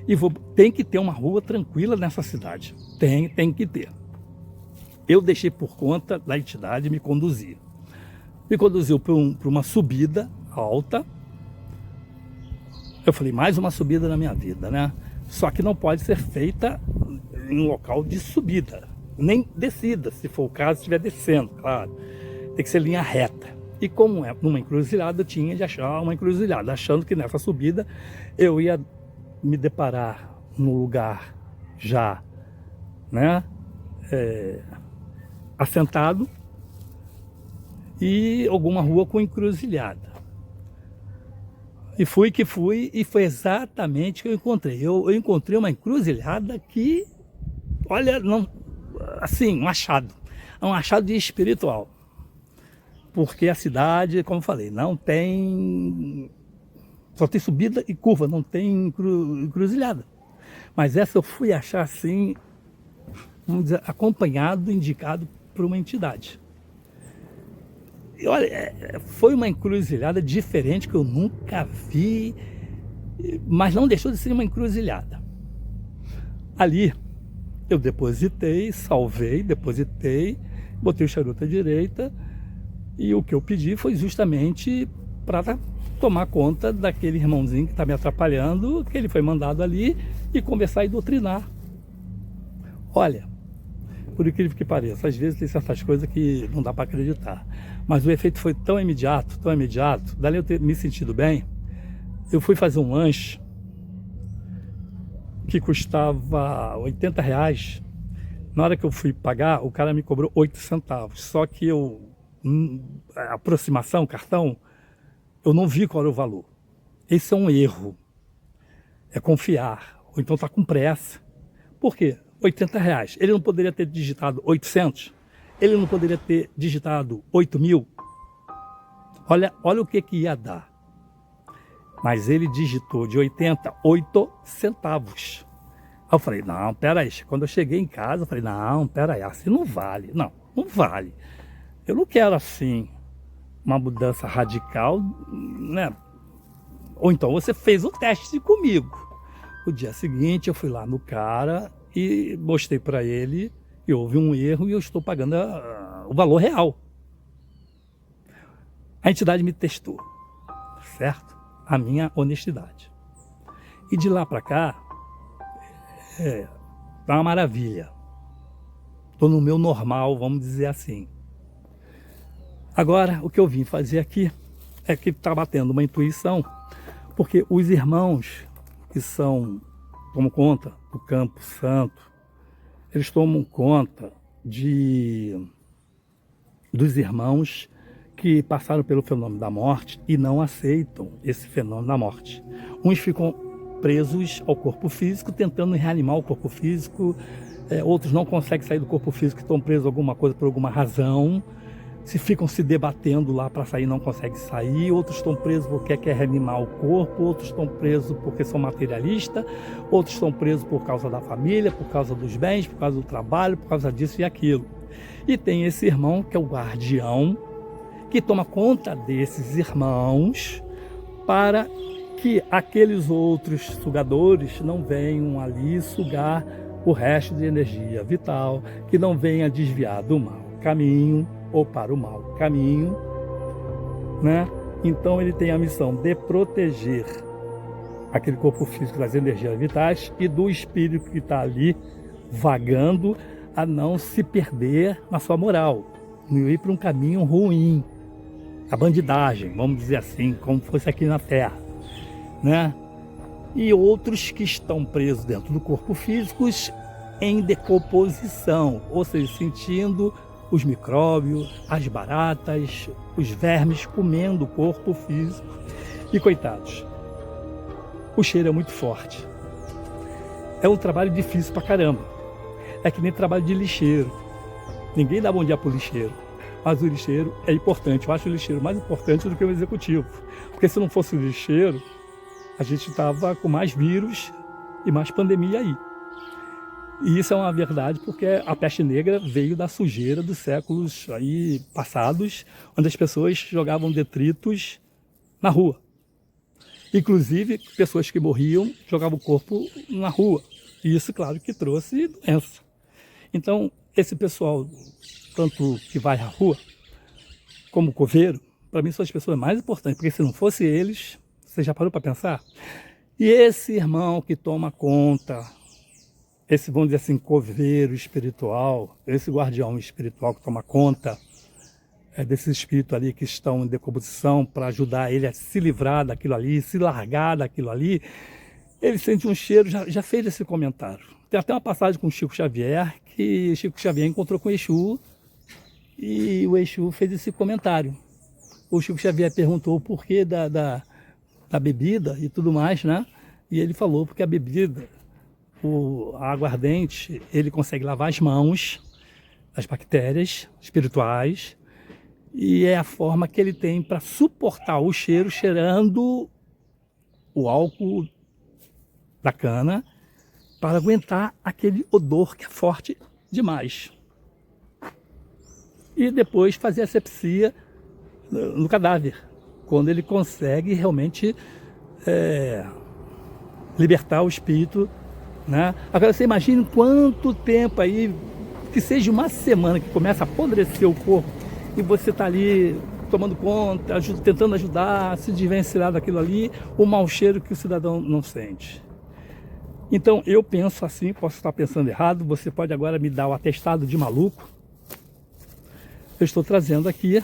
e tem que ter uma rua tranquila nessa cidade. Tem que ter. Eu deixei por conta da entidade me conduzir. Me conduziu para uma subida alta. Eu falei, mais uma subida na minha vida, né? Só que não pode ser feita em um local de subida, nem descida, se for o caso, estiver descendo, claro. Tem que ser linha reta. E como é numa encruzilhada, eu tinha de achar uma encruzilhada, achando que nessa subida eu ia me deparar num lugar já, né, assentado, e alguma rua com encruzilhada. E fui que fui, e foi exatamente o que eu encontrei. Eu encontrei uma encruzilhada que, olha, não, assim, um achado de espiritual. Porque a cidade, como eu falei, não tem, só tem subida e curva, não tem encruzilhada. Mas essa eu fui achar assim, vamos dizer, acompanhado, indicado por uma entidade. E olha, foi uma encruzilhada diferente que eu nunca vi, mas não deixou de ser uma encruzilhada. Ali eu depositei, salvei, botei o charuto à direita, e o que eu pedi foi justamente para tomar conta daquele irmãozinho que está me atrapalhando, que ele foi mandado ali, e conversar e doutrinar. Olha, por incrível que pareça. Às vezes tem certas coisas que não dá para acreditar. Mas o efeito foi tão imediato, dali eu ter me sentido bem, eu fui fazer um lanche que custava R$ 80. Na hora que eu fui pagar, o cara me cobrou 8 centavos. Só que a aproximação, cartão, eu não vi qual era o valor. Esse é um erro. É confiar. Ou então tá com pressa. Por quê? R$ 80. Ele não poderia ter digitado 800? Ele não poderia ter digitado 8.000? Olha o que ia dar. Mas ele digitou de 80, 8 centavos. Aí eu falei, não, peraí. Quando eu cheguei em casa, eu falei, não, peraí, assim não vale. Não vale. Eu não quero assim uma mudança radical, né? Ou então você fez um teste comigo. O dia seguinte eu fui lá no cara e mostrei para ele que houve um erro e eu estou pagando o valor real. A entidade me testou, certo? A minha honestidade. E de lá para cá, tá uma maravilha. Estou no meu normal, vamos dizer assim. Agora, o que eu vim fazer aqui é que está batendo uma intuição, porque os irmãos que tomam conta do Campo Santo, eles tomam conta dos irmãos que passaram pelo fenômeno da morte e não aceitam esse fenômeno da morte. Uns ficam presos ao corpo físico, tentando reanimar o corpo físico, outros não conseguem sair do corpo físico, estão presos a alguma coisa por alguma razão, ficam se debatendo lá para sair, não conseguem sair, outros estão presos porque quer reanimar o corpo, outros estão presos porque são materialistas, outros estão presos por causa da família, por causa dos bens, por causa do trabalho, por causa disso e aquilo. E tem esse irmão que é o guardião, que toma conta desses irmãos para que aqueles outros sugadores não venham ali sugar o resto de energia vital, que não venha desviar do mau caminho ou para o mau caminho, né? Então ele tem a missão de proteger aquele corpo físico das energias vitais e do espírito que está ali vagando a não se perder na sua moral, não ir para um caminho ruim, a bandidagem, vamos dizer assim, como fosse aqui na Terra, né? E outros que estão presos dentro do corpo físico em decomposição, ou seja, sentindo os micróbios, as baratas, os vermes comendo o corpo físico. E coitados, o cheiro é muito forte. É um trabalho difícil pra caramba. É que nem trabalho de lixeiro. Ninguém dá bom dia pro lixeiro. Mas o lixeiro é importante. Eu acho o lixeiro mais importante do que o executivo. Porque se não fosse o lixeiro, a gente estava com mais vírus e mais pandemia aí. E isso é uma verdade porque a peste negra veio da sujeira dos séculos aí passados, onde as pessoas jogavam detritos na rua. Inclusive, pessoas que morriam jogavam o corpo na rua. E isso, claro, que trouxe doença. Então, esse pessoal, tanto que vai à rua, como o coveiro, para mim são as pessoas mais importantes, porque se não fosse eles, você já parou para pensar? E esse irmão que toma conta, esse, vamos dizer assim, coveiro espiritual, esse guardião espiritual que toma conta desses espíritos ali que estão em decomposição para ajudar ele a se livrar daquilo ali, se largar daquilo ali, ele sente um cheiro, já fez esse comentário. Tem até uma passagem com o Chico Xavier, que Chico Xavier encontrou com o Exu e o Exu fez esse comentário. O Chico Xavier perguntou o porquê da bebida e tudo mais, né? E ele falou porque a bebida, a aguardente, ele consegue lavar as mãos das bactérias espirituais e é a forma que ele tem para suportar o cheiro, cheirando o álcool da cana, para aguentar aquele odor que é forte demais. E depois fazer asepsia no cadáver, quando ele consegue realmente libertar o espírito, né? Agora você imagina quanto tempo aí, que seja uma semana que começa a apodrecer o corpo e você está ali tomando conta, tentando ajudar, se desvencilhar daquilo ali, o mau cheiro que o cidadão não sente. Então eu penso assim, posso estar pensando errado, você pode agora me dar o atestado de maluco. Eu estou trazendo aqui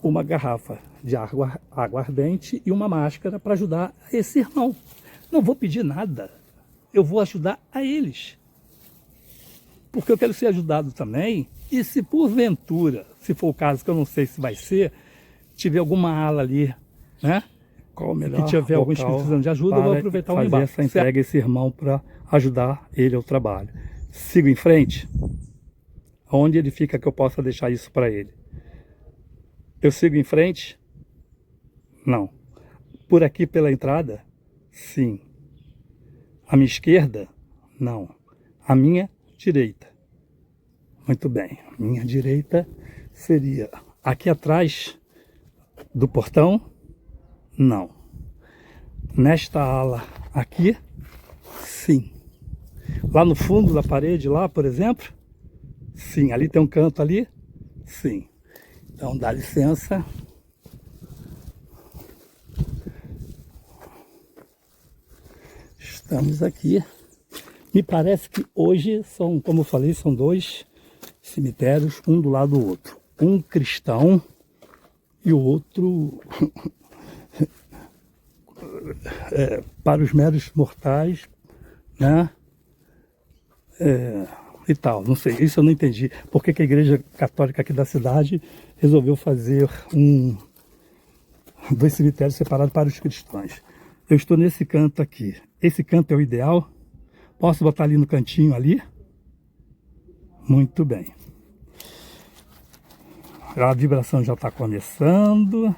uma garrafa de água aguardente e uma máscara para ajudar esse irmão. Não vou pedir nada, eu vou ajudar a eles. Porque eu quero ser ajudado também, e se porventura, se for o caso, que eu não sei se vai ser, tiver alguma ala ali, né? Qual o melhor que tiver algum inscrito precisando de ajuda, eu vou aproveitar o embalo. Essa entrega a esse irmão para ajudar ele ao trabalho. Sigo em frente. Onde ele fica que eu possa deixar isso para ele? Eu sigo em frente? Não. Por aqui pela entrada? Sim. À minha esquerda? Não. À minha direita. Muito bem. A minha direita seria aqui atrás do portão? Não. Nesta ala aqui? Sim. Lá no fundo da parede, lá, por exemplo? Sim. Ali tem um canto ali? Sim. Então, dá licença. Estamos aqui. Me parece que hoje são, como eu falei, são dois cemitérios, um do lado do outro. Um cristão e o outro para os meros mortais, né? E tal, não sei, isso eu não entendi. Por que a Igreja Católica aqui da cidade resolveu fazer dois cemitérios separados para os cristãos? Eu estou nesse canto aqui. Esse canto é o ideal? Posso botar ali no cantinho ali? Muito bem. A vibração já está começando.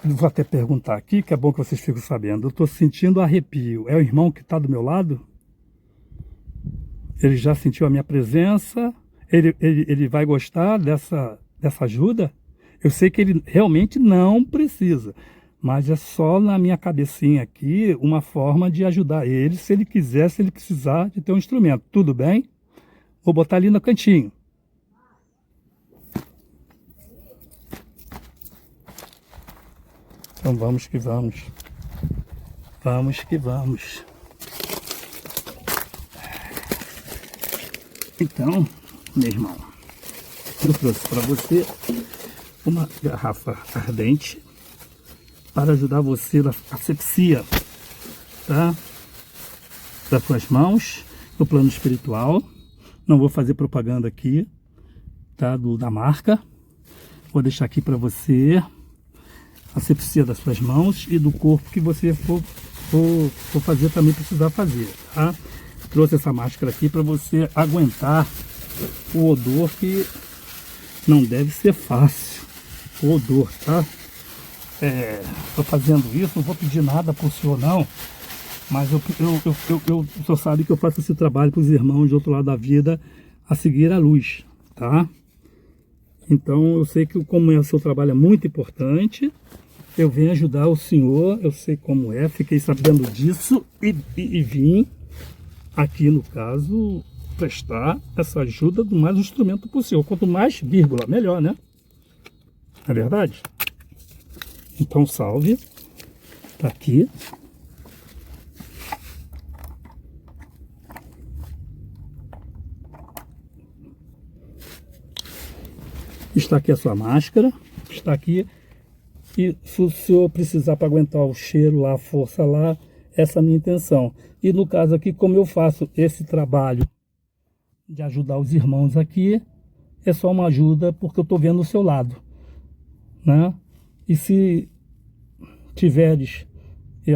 Vou até perguntar aqui, que é bom que vocês fiquem sabendo. Eu estou sentindo arrepio. É o irmão que está do meu lado? Ele já sentiu a minha presença? Ele vai gostar dessa ajuda? Eu sei que ele realmente não precisa, mas é só na minha cabecinha aqui uma forma de ajudar ele, se ele quiser, se ele precisar de ter um instrumento. Tudo bem? Vou botar ali no cantinho. Então vamos que vamos. Vamos que vamos. Então, meu irmão, eu trouxe para você uma garrafa ardente para ajudar você na asepsia, tá? Das suas mãos, no plano espiritual. Não vou fazer propaganda aqui, tá? Da marca. Vou deixar aqui para você a asepsia das suas mãos e do corpo que você for fazer também precisar fazer, tá? Trouxe essa máscara aqui para você aguentar o odor, que não deve ser fácil, o odor, tá? Tô fazendo isso, não vou pedir nada pro senhor não, mas o senhor sabe que eu faço esse trabalho para os irmãos do outro lado da vida a seguir a luz, tá? Então eu sei que como o seu trabalho é muito importante, eu venho ajudar o senhor, eu sei como é, fiquei sabendo disso e vim aqui, no caso, prestar essa ajuda do mais instrumento possível. Quanto mais vírgula, melhor, né? Não é verdade? Então, salve. Tá aqui. Está aqui a sua máscara. Está aqui. E se o senhor precisar para aguentar o cheiro lá, a força lá, essa é a minha intenção. E no caso aqui, como eu faço esse trabalho de ajudar os irmãos aqui, é só uma ajuda porque eu estou vendo o seu lado, né? E se tiveres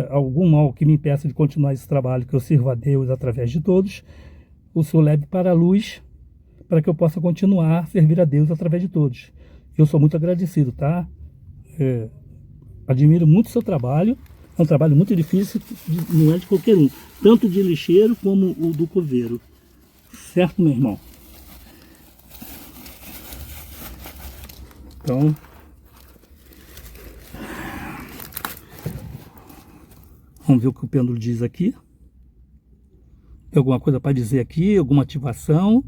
algum mal que me impeça de continuar esse trabalho, que eu sirvo a Deus através de todos, o senhor leve para a luz, para que eu possa continuar a servir a Deus através de todos. Eu sou muito agradecido, tá? Admiro muito o seu trabalho. É um trabalho muito difícil, não é de qualquer um, tanto de lixeiro como o do coveiro. Certo, meu irmão? Então, vamos ver o que o pêndulo diz aqui. Tem alguma coisa para dizer aqui? Alguma ativação?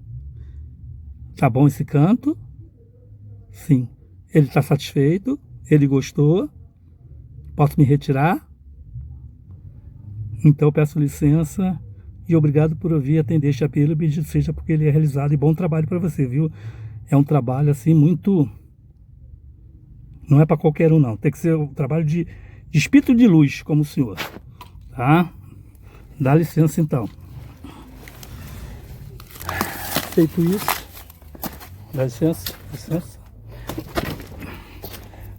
Tá bom esse canto? Sim. Ele está satisfeito? Ele gostou? Posso me retirar? Então eu peço licença e obrigado por ouvir e atender este apelo, bendito seja porque ele é realizado, e bom trabalho para você, viu? É um trabalho assim muito... Não é para qualquer um não, tem que ser um trabalho de espírito de luz, como o senhor, tá? Dá licença então. Feito isso, dá licença, licença.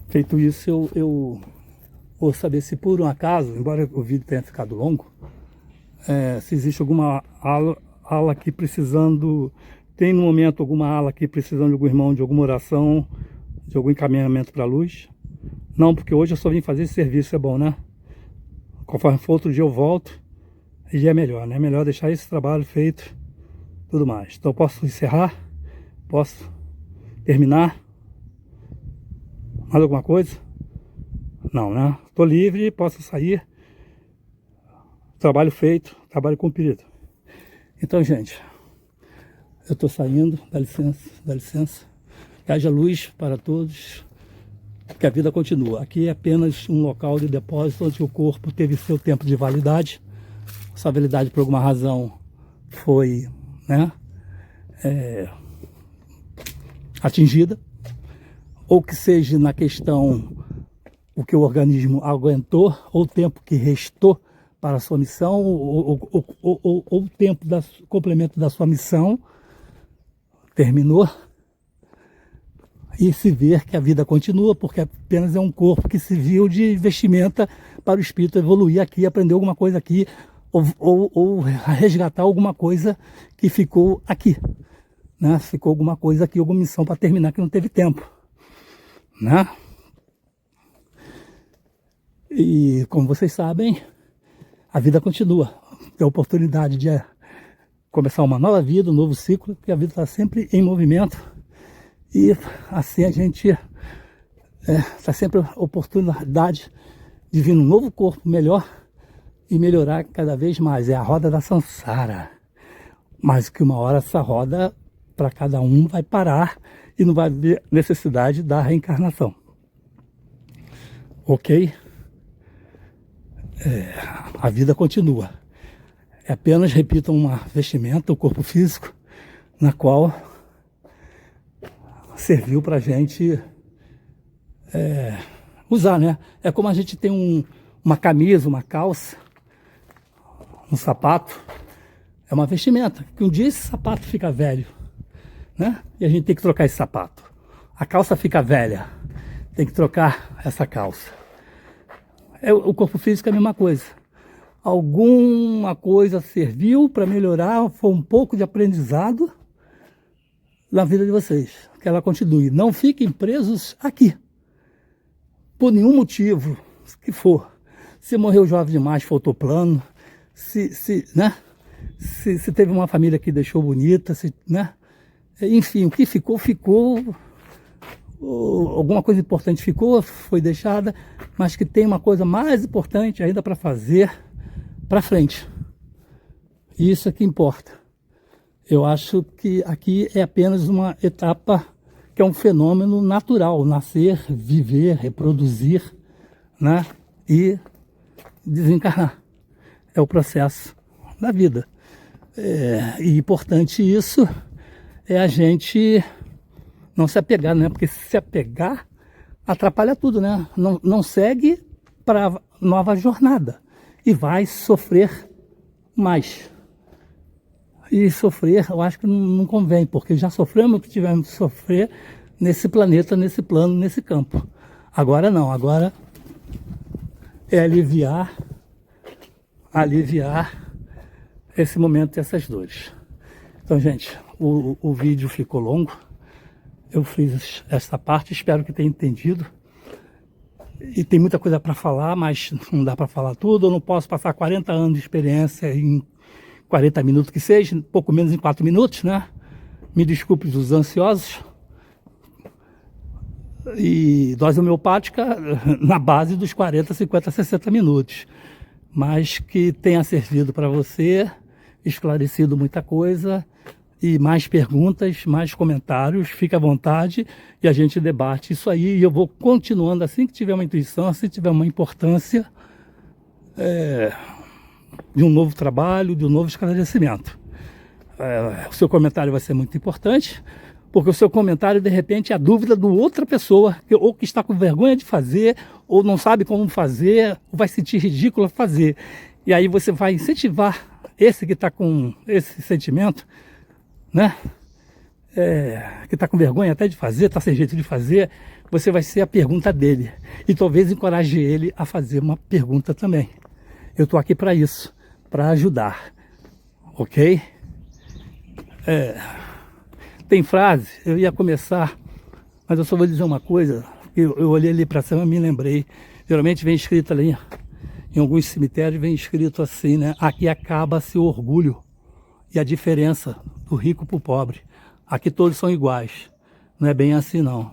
Feito isso, eu vou saber se por um acaso, embora o vídeo tenha ficado longo, se existe alguma ala aqui precisando, tem no momento alguma ala aqui precisando de algum irmão, de alguma oração, de algum encaminhamento para a luz. Não, porque hoje eu só vim fazer esse serviço, é bom, né? Conforme for outro dia eu volto e é melhor, né? É melhor deixar esse trabalho feito, tudo mais. Então eu posso encerrar, posso terminar. Mais alguma coisa? Não, né? Estou livre, posso sair. Trabalho feito, trabalho cumprido. Então, gente, eu estou saindo, dá licença, dá licença. Que haja luz para todos, que a vida continua. Aqui é apenas um local de depósito onde o corpo teve seu tempo de validade. Essa validade, por alguma razão, foi, né, atingida. Ou que seja na questão o que o organismo aguentou, ou o tempo que restou para a sua missão, ou o tempo do complemento da sua missão terminou, e se ver que a vida continua, porque apenas é um corpo que serviu de vestimenta para o espírito evoluir aqui, aprender alguma coisa aqui, ou resgatar alguma coisa que ficou aqui, né? Ficou alguma coisa aqui, alguma missão para terminar que não teve tempo, né? E como vocês sabem, a vida continua. Tem a oportunidade de começar uma nova vida, um novo ciclo, porque a vida está sempre em movimento. E assim a gente está sempre a oportunidade de vir num novo corpo melhor e melhorar cada vez mais. É a roda da samsara. Mas que uma hora essa roda, para cada um, vai parar e não vai haver necessidade da reencarnação. Ok? A vida continua. É apenas, repito, uma vestimenta, o corpo físico, na qual serviu para a gente usar, né? É como a gente tem uma camisa, uma calça, um sapato, é uma vestimenta, que um dia esse sapato fica velho, né? E a gente tem que trocar esse sapato. A calça fica velha, tem que trocar essa calça. O corpo físico é a mesma coisa. Alguma coisa serviu para melhorar, foi um pouco de aprendizado na vida de vocês. Que ela continue. Não fiquem presos aqui. Por nenhum motivo que for. Se morreu jovem demais, faltou plano. Né? Se teve uma família que deixou bonita, né? Enfim, o que ficou, ficou. Alguma coisa importante ficou, foi deixada, mas que tem uma coisa mais importante ainda para fazer para frente. Isso é que importa. Eu acho que aqui é apenas uma etapa que é um fenômeno natural, nascer, viver, reproduzir, né? E desencarnar. É o processo da vida. E importante isso é a gente não se apegar, né? Porque se apegar atrapalha tudo, né? Não segue para nova jornada e vai sofrer mais. E sofrer, eu acho que não convém, porque já sofremos o que tivemos que sofrer nesse planeta, nesse plano, nesse campo. Agora não, agora é aliviar esse momento e essas dores. Então, gente, o vídeo ficou longo. Eu fiz essa parte, espero que tenha entendido. E tem muita coisa para falar, mas não dá para falar tudo. Eu não posso passar 40 anos de experiência em 40 minutos que seja, pouco menos em 4 minutos, né? Me desculpe dos ansiosos. E dose homeopática na base dos 40, 50, 60 minutos. Mas que tenha servido para você, esclarecido muita coisa. E mais perguntas, mais comentários, fique à vontade e a gente debate isso aí. E eu vou continuando assim que tiver uma intuição, assim que tiver uma importância, de um novo trabalho, de um novo esclarecimento. O seu comentário vai ser muito importante, porque o seu comentário, de repente, é a dúvida de outra pessoa, ou que está com vergonha de fazer, ou não sabe como fazer, ou vai sentir ridículo fazer. E aí você vai incentivar esse que está com esse sentimento, né? Que está com vergonha até de fazer, está sem jeito de fazer, você vai ser a pergunta dele. E talvez encoraje ele a fazer uma pergunta também. Eu estou aqui para isso, para ajudar, ok? Tem frase, eu ia começar, mas eu só vou dizer uma coisa. Eu olhei ali para cima e me lembrei. Geralmente vem escrito ali, em alguns cemitérios vem escrito assim, né? Aqui acaba-se o orgulho e a diferença do rico para o pobre. Aqui todos são iguais. Não é bem assim não.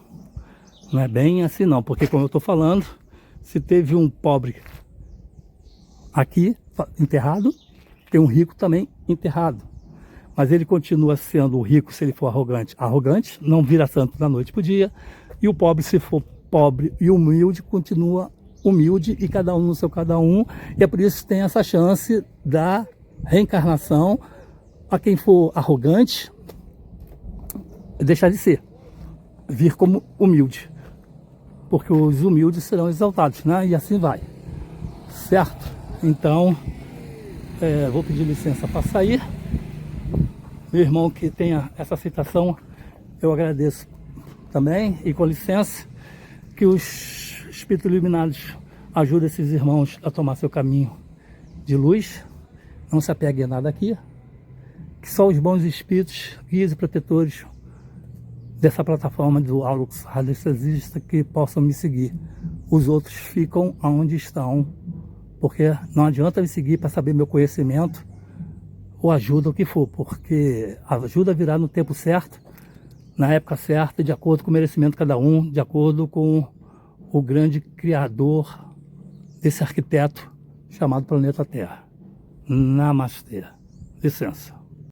Não é bem assim não, porque como eu estou falando, se teve um pobre aqui enterrado, tem um rico também enterrado. Mas ele continua sendo rico se ele for arrogante. Arrogante não vira santo da noite para o dia. E o pobre, se for pobre e humilde, continua humilde e cada um no seu cada um. E é por isso que tem essa chance da reencarnação. A quem for arrogante, deixar de ser. Vir como humilde. Porque os humildes serão exaltados, né? E assim vai. Certo? Então, vou pedir licença para sair. Meu irmão que tenha essa citação, eu agradeço também. E com licença, que os espíritos iluminados ajudem esses irmãos a tomar seu caminho de luz. Não se apegue a nada aqui. Que só os bons espíritos, guias e protetores dessa plataforma do Aulux Radiestesista que possam me seguir. Os outros ficam onde estão, porque não adianta me seguir para saber meu conhecimento ou ajuda, o que for, porque a ajuda virá no tempo certo, na época certa, de acordo com o merecimento de cada um, de acordo com o grande criador desse arquiteto chamado planeta Terra. Namastê. Licença.